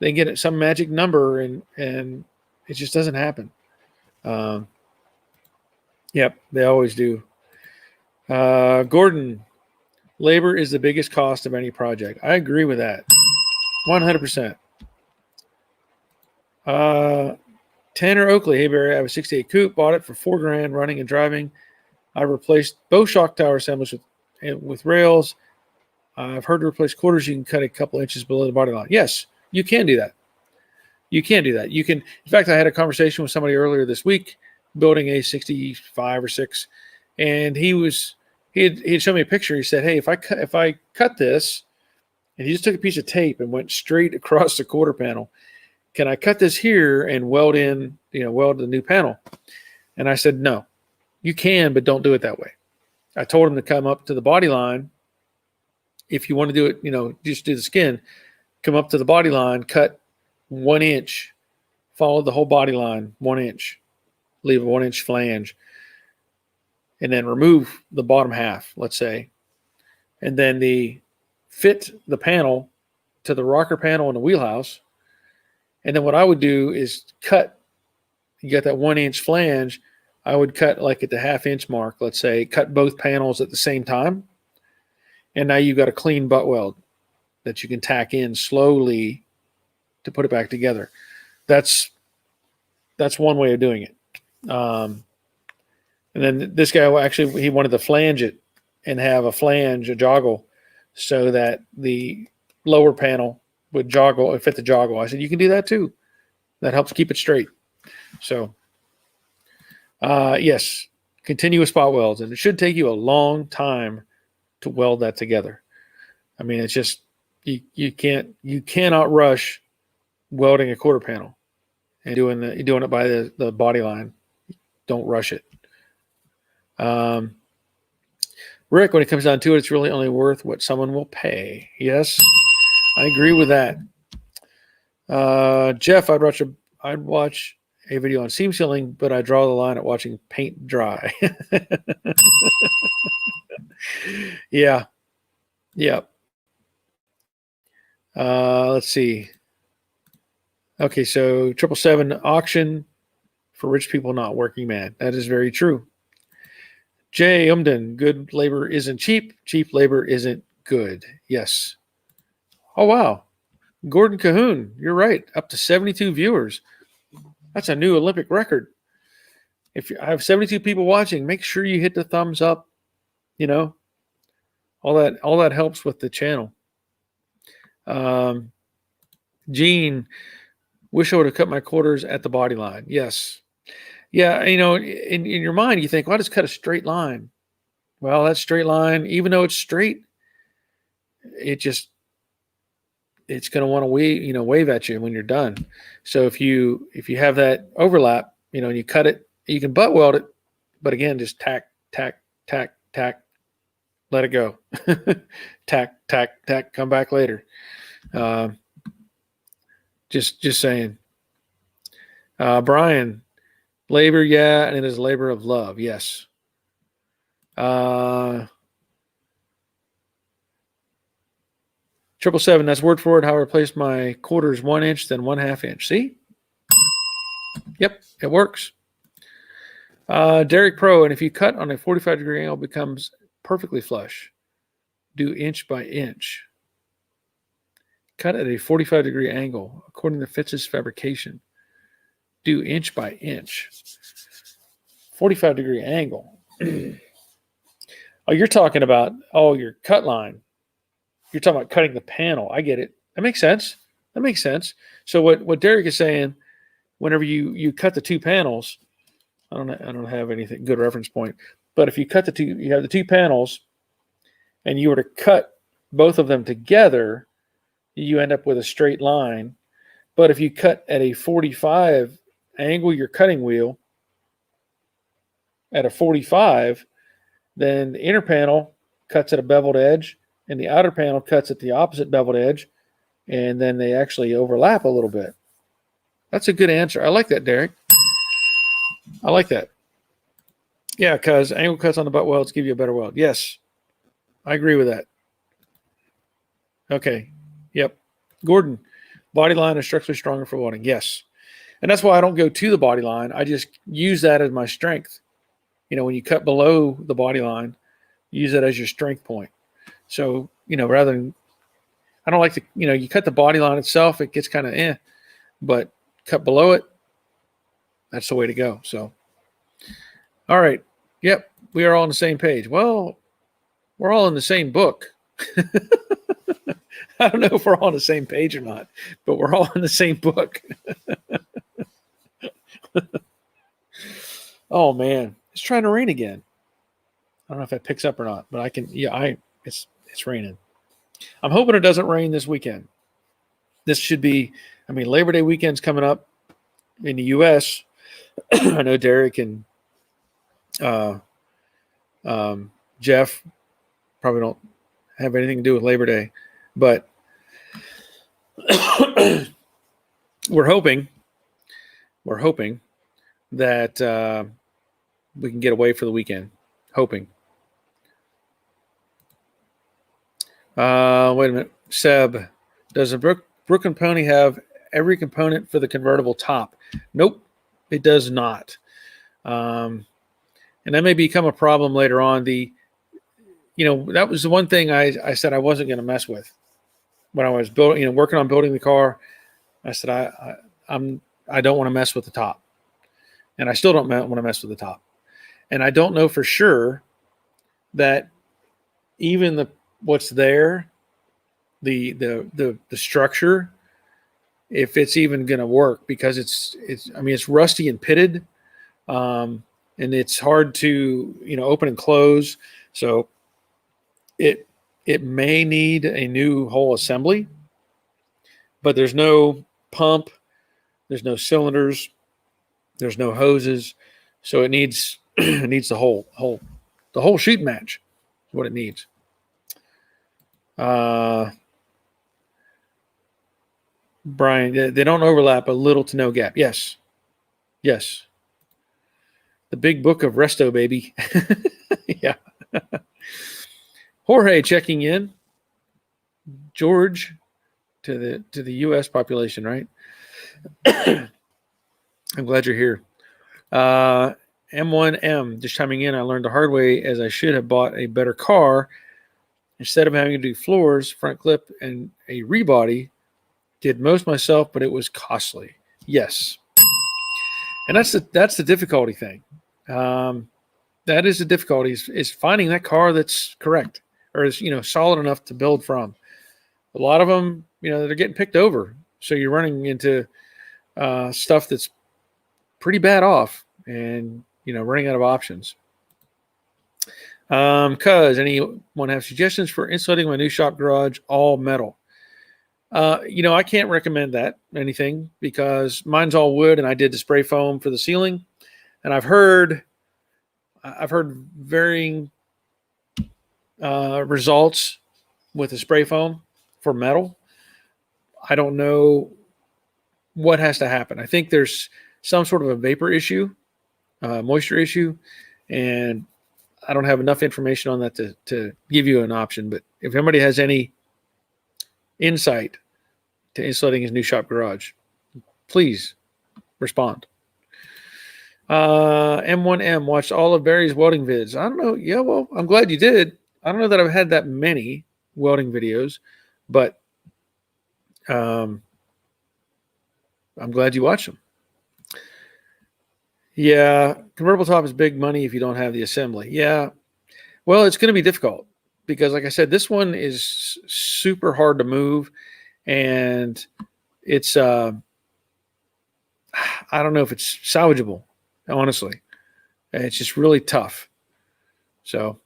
get some magic number, and it just doesn't happen. Yep, they always do. Gordon, labor is the biggest cost of any project. I agree with that. 100%. Tanner Oakley, hey Barry, I have a 68 coupe, bought it for $4,000 running and driving. I replaced both shock tower assemblies with rails. I've heard to replace quarters. You can cut a couple inches below the body line. Yes, you can do that. You can do that. You can. In fact, I had a conversation with somebody earlier this week building a 65 or 6, and he had shown me a picture. He said, "Hey, if I cut this," and he just took a piece of tape and went straight across the quarter panel. Can I cut this here and weld the new panel? And I said, no, you can, but don't do it that way. I told him to come up to the body line. If you want to do it, just do the skin, come up to the body line, cut 1 inch, follow the whole body line 1 inch, leave a 1 inch flange, and then remove the bottom half, let's say. And then fit the panel to the rocker panel in the wheelhouse. And then what I would do is cut, you got that 1 inch flange, I would cut like at the ½ inch mark, let's say, cut both panels at the same time. And now you've got a clean butt weld that you can tack in slowly to put it back together. That's one way of doing it. And then this guy he wanted to flange it and have a joggle, so that the lower panel would fit the joggle. I said, you can do that too. That helps keep it straight. So, yes, continuous spot welds. And it should take you a long time to weld that together. I mean, it's just, you cannot rush welding a quarter panel and doing it by the body line. Don't rush it. Rick, when it comes down to it, it's really only worth what someone will pay. Yes, I agree with that. Jeff, I'd watch a video on seam sealing, but I draw the line at watching paint dry. Yeah. Let's see. Okay, so 777 auction for rich people, not working man. That is very true. Jay Umden, good labor isn't cheap. Cheap labor isn't good. Yes. Oh, wow. Gordon Cahoon, you're right. Up to 72 viewers. That's a new Olympic record. If I have 72 people watching, make sure you hit the thumbs up. All that helps with the channel. Gene, wish I would have cut my quarters at the body line. Yes. Yeah, in your mind, you think, well, I'll just cut a straight line. Well, that straight line, even though it's straight, it's going to want to wave at you when you're done. So if you have that overlap, and you cut it, you can butt weld it, but again, just tack, let it go. tack, come back later. Just saying. Brian, labor, yeah, and it is labor of love, yes. 777, that's word for word how I replaced my quarters 1 inch, then 1/2 inch. See? Yep, it works. Derek Pro, and if you cut on a 45-degree angle, it becomes perfectly flush. Do inch by inch. Cut at a 45-degree angle, according to Fitz's fabrication. Do inch by inch. 45-degree angle. Oh, you're talking about, your cut line. You're talking about cutting the panel. I get it. That makes sense. So what Derek is saying, whenever you cut the two panels, I don't have anything good reference point, but if you cut you have the two panels, and you were to cut both of them together, you end up with a straight line. But if you cut at a 45, angle your cutting wheel at a 45, then the inner panel cuts at a beveled edge, and the outer panel cuts at the opposite beveled edge, and then they actually overlap a little bit. That's a good answer. I like that, Derek. I like that. Yeah, because angle cuts on the butt welds give you a better weld. Yes, I agree with that. Okay. Yep. Gordon, body line is structurally stronger for welding. Yes. And that's why I don't go to the body line. I just use that as my strength. When you cut below the body line, use that as your strength point. So, rather than, I don't like to, you cut the body line itself, it gets kind of but cut below it, that's the way to go. So, all right. Yep. We are all on the same page. Well, we're all in the same book. I don't know if we're all on the same page or not, but we're all in the same book. Oh man, it's trying to rain again. I don't know if that picks up or not, but it's raining. I'm hoping it doesn't rain this weekend. This should be, Labor Day weekend's coming up in the U.S. I know Derek and Jeff probably don't have anything to do with Labor Day, but we're hoping that we can get away for the weekend. Hoping. Wait a minute. Seb, does a Brooklyn Pony have every component for the convertible top? Nope, it does not. And that may become a problem later on. That was the one thing I said I wasn't going to mess with when I was building, working on building the car. I said I don't want to mess with the top, and I still don't want to mess with the top. And I don't know for sure that even what's there, the structure, if it's even going to work, because it's rusty and pitted, and it's hard to open and close. So it may need a new whole assembly, but there's no pump, there's no cylinders, there's no hoses, so it needs the whole sheet match is what it needs. Brian, they don't overlap, a little to no gap. Yes. The big book of Resto, baby. Yeah. Jorge checking in. George to the U.S. population, right? I'm glad you're here. M1M just chiming in. I learned the hard way, as I should have bought a better car. Instead of having to do floors, front clip, and a rebody, did most myself, but it was costly. Yes. And that's the difficulty thing. That is the difficulty is finding that car that's correct or is, solid enough to build from. A lot of them, they're getting picked over. So you're running into stuff that's pretty bad off and, running out of options. Cuz anyone have suggestions for insulating my new shop garage all metal? I can't recommend anything because mine's all wood and I did the spray foam for the ceiling, and I've heard varying results with the spray foam for metal. I don't know what has to happen. I think there's some sort of a vapor issue, moisture issue, and I don't have enough information on that to give you an option. But if anybody has any insight to insulating his new shop garage, please respond. M1M watched all of Barry's welding vids. I don't know. Yeah, well, I'm glad you did. I don't know that I've had that many welding videos, but I'm glad you watched them. Yeah, convertible top is big money if you don't have the assembly. Yeah, well, it's going to be difficult because, like I said, this one is super hard to move, and it's I don't know if it's salvageable, honestly. It's just really tough. So,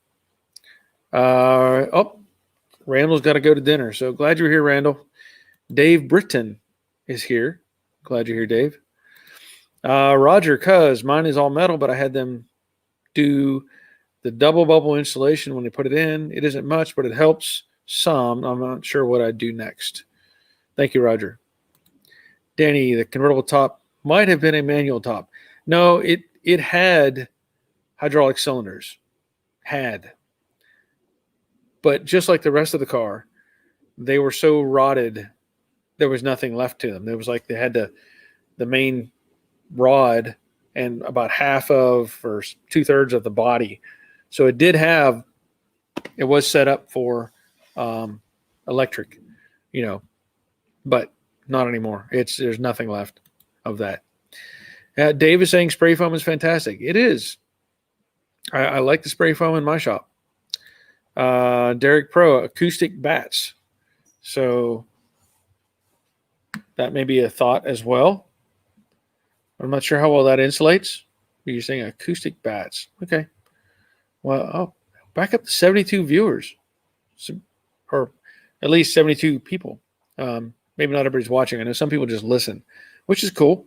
Randall's got to go to dinner. So glad you're here, Randall. Dave Britton is here. Glad you're here, Dave. Roger, mine is all metal, but I had them do the double bubble insulation when they put it in. It isn't much, but it helps some. I'm not sure what I'd do next. Thank you, Roger. Danny, the convertible top might have been a manual top. No, it had hydraulic cylinders. But just like the rest of the car, they were so rotted, there was nothing left to them. It was like they had the main rod and about half of or 2/3 of the body. So it was set up for electric, but not anymore. There's nothing left of that. Dave is saying spray foam is fantastic. It is. I like the spray foam in my shop. Derek Pro, acoustic bats. So that may be a thought as well. I'm not sure how well that insulates. You're saying acoustic bats. Okay. Well, back up to 72 viewers. Or at least 72 people. Maybe not everybody's watching. I know some people just listen, which is cool.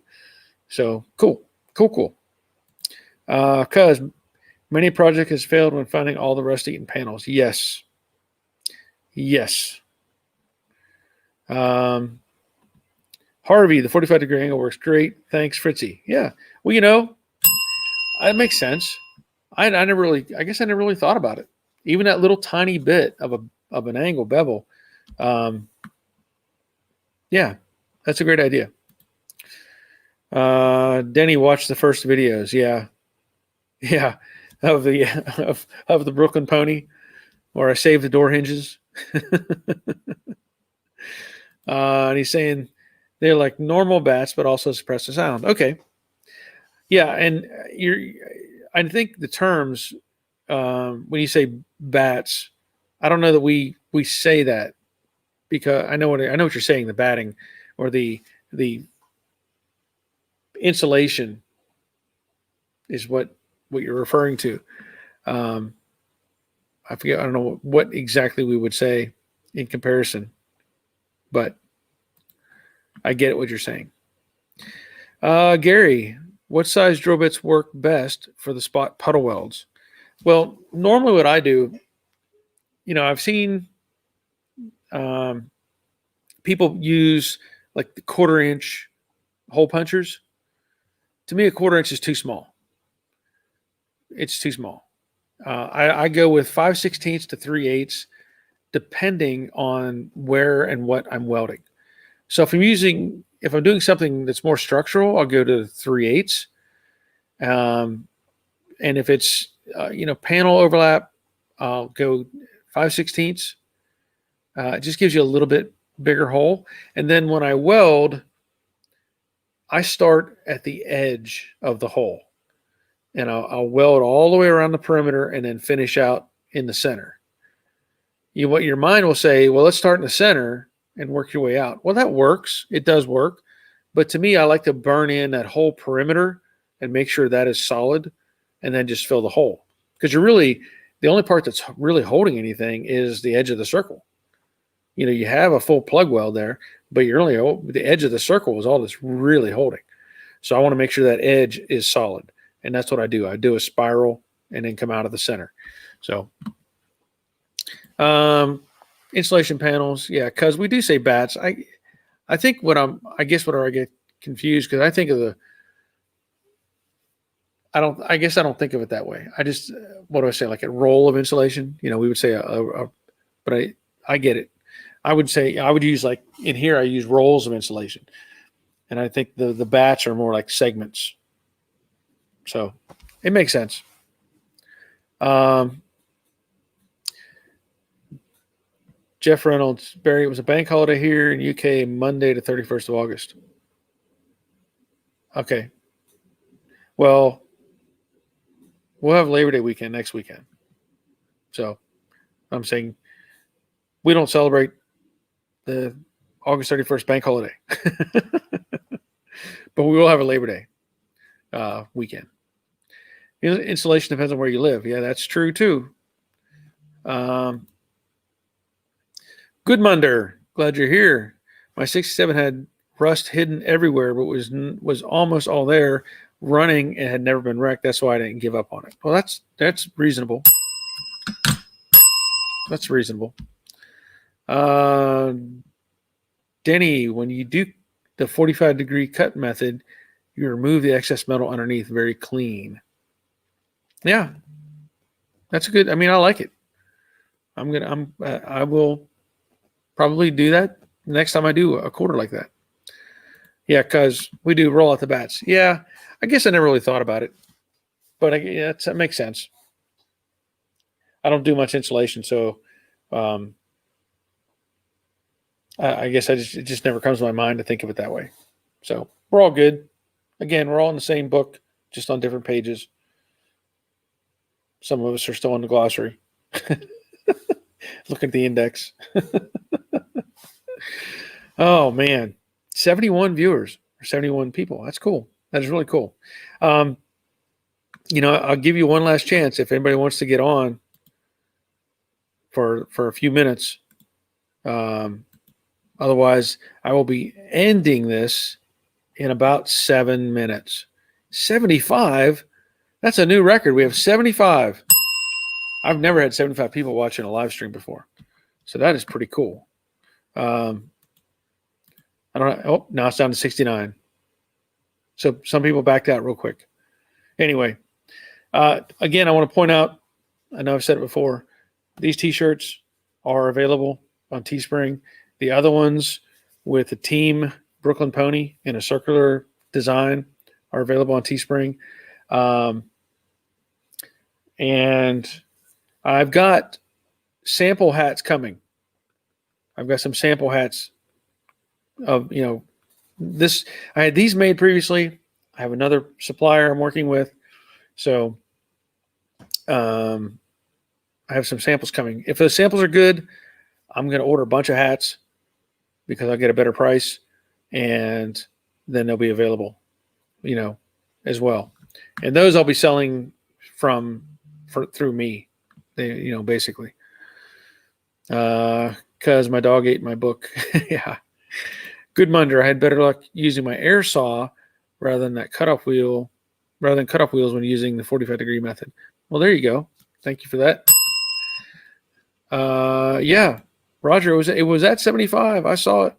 So cool. Because many project has failed when finding all the rust-eaten panels. Yes. Harvey, the 45-degree angle works great. Thanks, Fritzy. Yeah. Well, that makes sense. I never really thought about it. Even that little tiny bit of an angle bevel. Yeah, that's a great idea. Denny watched the first videos. Yeah. Of the Brooklyn Pony, or I saved the door hinges. And he's saying they're like normal bats, but also suppress the sound. Okay. Yeah, and I think the terms when you say bats, I don't know that we say that, because I know what you're saying. The batting or the insulation is what you're referring to. I forget. I don't know what exactly we would say in comparison, but I get what you're saying. Gary, what size drill bits work best for the spot puddle welds? Well, normally what I do, I've seen people use like the 1/4 inch hole punchers. To me, a 1/4 inch is too small. It's too small. I go with 5/16 to 3/8, depending on where and what I'm welding. So if I'm doing something that's more structural, I'll go to 3/8. And if it's panel overlap, I'll go 5/16. It just gives you a little bit bigger hole. And then when I weld, I start at the edge of the hole, and I'll weld all the way around the perimeter and then finish out in the center. What your mind will say, well, let's start in the center and work your way out. Well, that works. It does work. But to me, I like to burn in that whole perimeter and make sure that is solid, and then just fill the hole. Because the only part that's really holding anything is the edge of the circle. You have a full plug weld there, but the edge of the circle is all that's really holding. So I want to make sure that edge is solid. And that's what I do. I do a spiral and then come out of the center. So insulation panels, yeah, because we do say bats. I think I get confused, because I think of I don't think of it that way. I just, what do I say? Like a roll of insulation, we would say but I get it. I would say I would use, like in here, I use rolls of insulation. And I think the batch are more like segments. So it makes sense. Jeff Reynolds, Barry, it was a bank holiday here in UK Monday the 31st of August. Okay. Well, we'll have Labor Day weekend next weekend. So I'm saying we don't celebrate the August 31st bank holiday. But we will have a Labor Day weekend. Installation depends on where you live. Yeah, that's true too. Good Munder, glad you're here. My 67 had rust hidden everywhere, but was almost all there, running, and had never been wrecked. That's why I didn't give up on it. Well, that's reasonable. That's reasonable. Denny, when you do the 45-degree cut method, you remove the excess metal underneath very clean. Yeah, that's good. I mean, I like it. I will probably do that next time I do a quarter like that. Yeah, because we do roll out the bats. Yeah, I guess I never really thought about it, but that makes sense. I don't do much insulation, so I guess it just never comes to my mind to think of it that way. So we're all good. Again, we're all in the same book, just on different pages. Some of us are still in the glossary. Look at the index. Oh, man. 71 viewers or 71 people. That's cool. That is really cool. I'll give you one last chance if anybody wants to get on for a few minutes. Otherwise, I will be ending this in about 7 minutes. 75? That's a new record. We have 75. I've never had 75 people watching a live stream before. So that is pretty cool. I don't know. Oh, now it's down to 69. So some people backed out real quick. Anyway, again, I want to point out, I know I've said it before, these T-shirts are available on Teespring. The other ones with the Team Brooklyn Pony in a circular design are available on Teespring. And I've got sample hats coming. I've got some sample hats of, this. I had these made previously. I have another supplier I'm working with. So I have some samples coming. If those samples are good, I'm going to order a bunch of hats because I'll get a better price, and then they'll be available, as well. And those I'll be selling through me, basically. Because my dog ate my book. Yeah. Good Munder. I had better luck using my air saw rather than cutoff wheels when using the 45-degree method. Well, there you go. Thank you for that. Yeah. Roger, it was at 75. I saw it.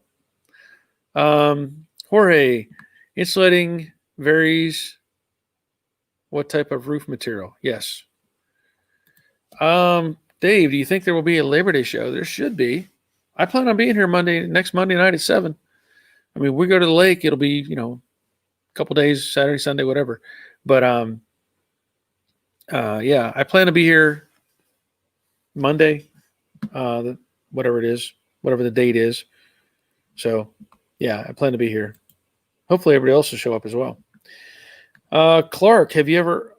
Jorge, insulating varies what type of roof material? Yes. Dave, do you think there will be a Labor Day show? There should be. I plan on being here next Monday night at 7. I mean, we go to the lake. It'll be, a couple days, Saturday, Sunday, whatever. But, yeah, I plan to be here Monday, whatever it is, whatever the date is. So, yeah, I plan to be here. Hopefully everybody else will show up as well. Clark, have you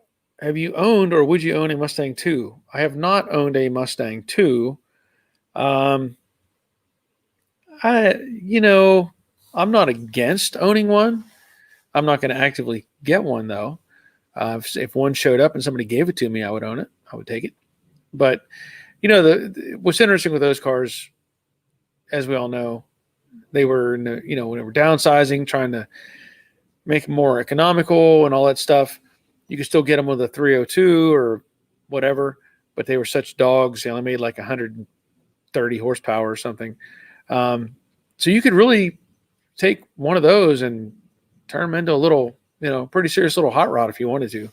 owned or would you own a Mustang 2? I have not owned a Mustang 2. I'm not against owning one. I'm not going to actively get one, though. If one showed up and somebody gave it to me, I would own it. I would take it. But, what's interesting with those cars, as we all know, they were, when they were downsizing, trying to make them more economical and all that stuff. You could still get them with a 302 or whatever, but they were such dogs. They only made like 130 horsepower or something. So you could really take one of those and turn them into a little, pretty serious little hot rod if you wanted to.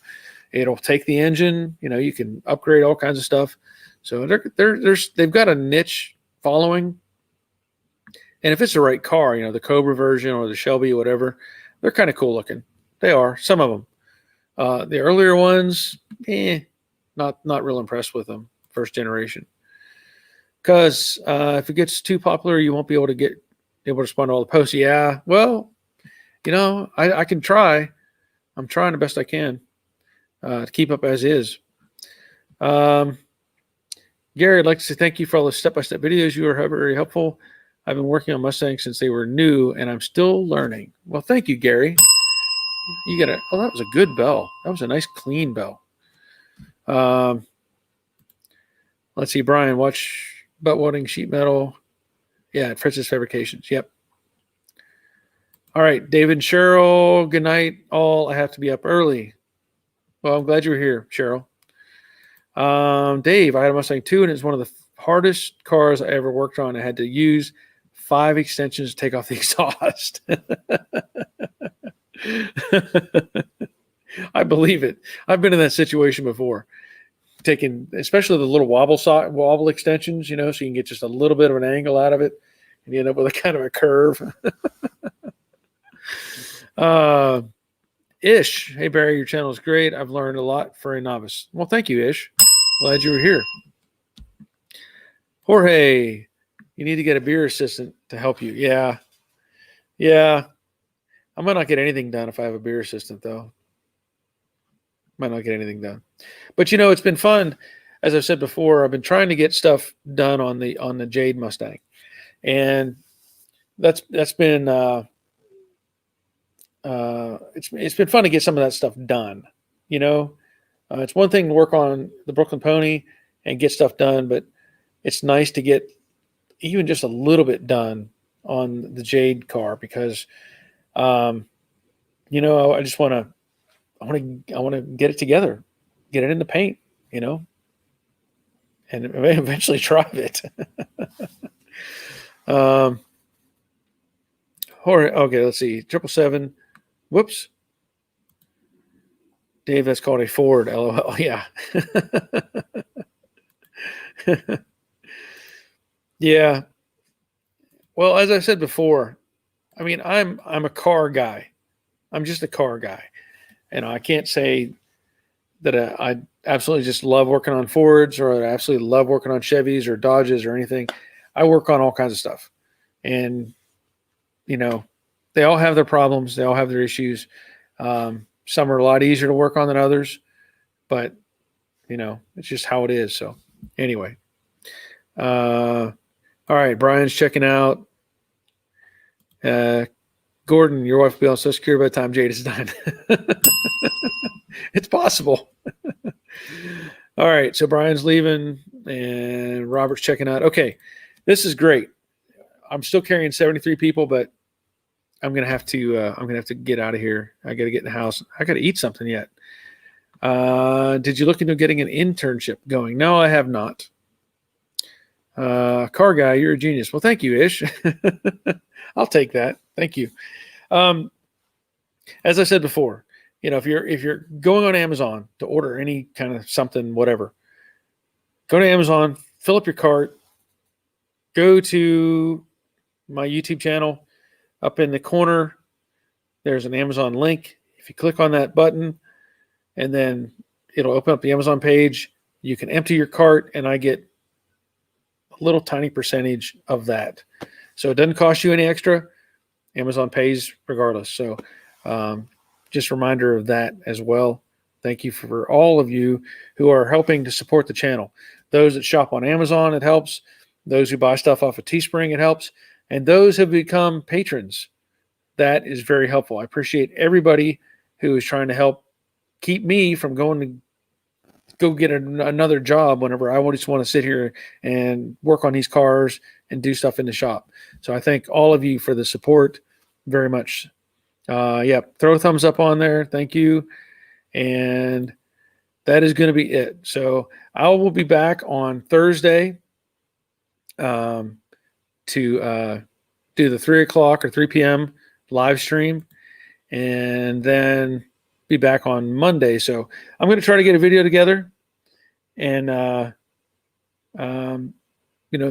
It'll take the engine. You can upgrade all kinds of stuff. So they've got a niche following, And if it's the right car, the Cobra version or the Shelby, whatever, they're kind of cool looking. They are, some of them. The earlier ones, not real impressed with them, first generation. Because if it gets too popular, you won't be able to respond to all the posts. Yeah, well, I can try. I'm trying the best I can to keep up as is. Gary, I'd like to say thank you for all the step-by-step videos. You are very helpful. I've been working on Mustangs since they were new, and I'm still learning. Well, thank you, Gary. That was a good bell. That was a nice, clean bell. Let's see, Brian, watch butt welding sheet metal. Yeah, at Fritz's Fabrications. Yep. All right, David and Cheryl, good night. All, I have to be up early. Well, I'm glad you were here, Cheryl. Dave, I had a Mustang 2, and it's one of the hardest cars I ever worked on. I had to use 5 extensions to take off the exhaust. I believe it. I've been in that situation before. Taking, especially the little wobble extensions, so you can get just a little bit of an angle out of it, and you end up with a kind of a curve. Ish, hey Barry, your channel is great. I've learned a lot for a novice. Well, thank you, Ish. Glad you were here. Jorge, you need to get a beer assistant to help you. Yeah. I might not get anything done if I have a beer assistant, though. Might not get anything done. But it's been fun. As I've said before, I've been trying to get stuff done on the Jade Mustang, and that's been it's been fun to get some of that stuff done. It's one thing to work on the Brooklyn Pony and get stuff done, but it's nice to get even just a little bit done on the Jade car because, I just want to. I want to get it together, get it in the paint, and eventually drive it. Okay, let's see. 777. Whoops. Dave, that's called a Ford. LOL. Yeah. Yeah. Well, as I said before, I'm a car guy. I'm just a car guy. I can't say that I absolutely just love working on Fords or I absolutely love working on Chevys or Dodges or anything. I work on all kinds of stuff. And, they all have their problems. They all have their issues. Some are a lot easier to work on than others. But, it's just how it is. So, anyway. All right, Brian's checking out. Gordon, your wife will be on Social Security by the time Jade is done. It's possible. All right, so Brian's leaving and Robert's checking out. Okay, this is great. I'm still carrying 73 people, but I'm gonna have to get out of here. I got to get in the house. I got to eat something yet. Did you look into getting an internship going? No, I have not. Car guy, you're a genius. Well, thank you, Ish. I'll take that. Thank you. As I said before, if you're going on Amazon to order any kind of something, whatever, go to Amazon, fill up your cart, go to my YouTube channel. Up in the corner, there's an Amazon link. If you click on that button, and then it'll open up the Amazon page, you can empty your cart, and I get a little tiny percentage of that. So it doesn't cost you any extra. Amazon pays regardless. So just a reminder of that as well. Thank you for all of you who are helping to support the channel. Those that shop on Amazon, it helps. Those who buy stuff off of Teespring, it helps. And those who have become patrons, that is very helpful. I appreciate everybody who is trying to help keep me from going to go get another job whenever I just want to sit here and work on these cars and do stuff in the shop. So I thank all of you for the support very much. Yeah, throw a thumbs up on there. Thank you. And that is going to be it. So I will be back on Thursday to do the 3 o'clock or 3 p.m. live stream, and then be back on Monday. So I'm going to try to get a video together and,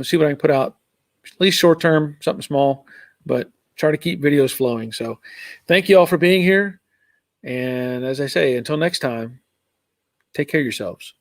see what I can put out at least short term, something small, but try to keep videos flowing. So thank you all for being here. And as I say, until next time, take care of yourselves.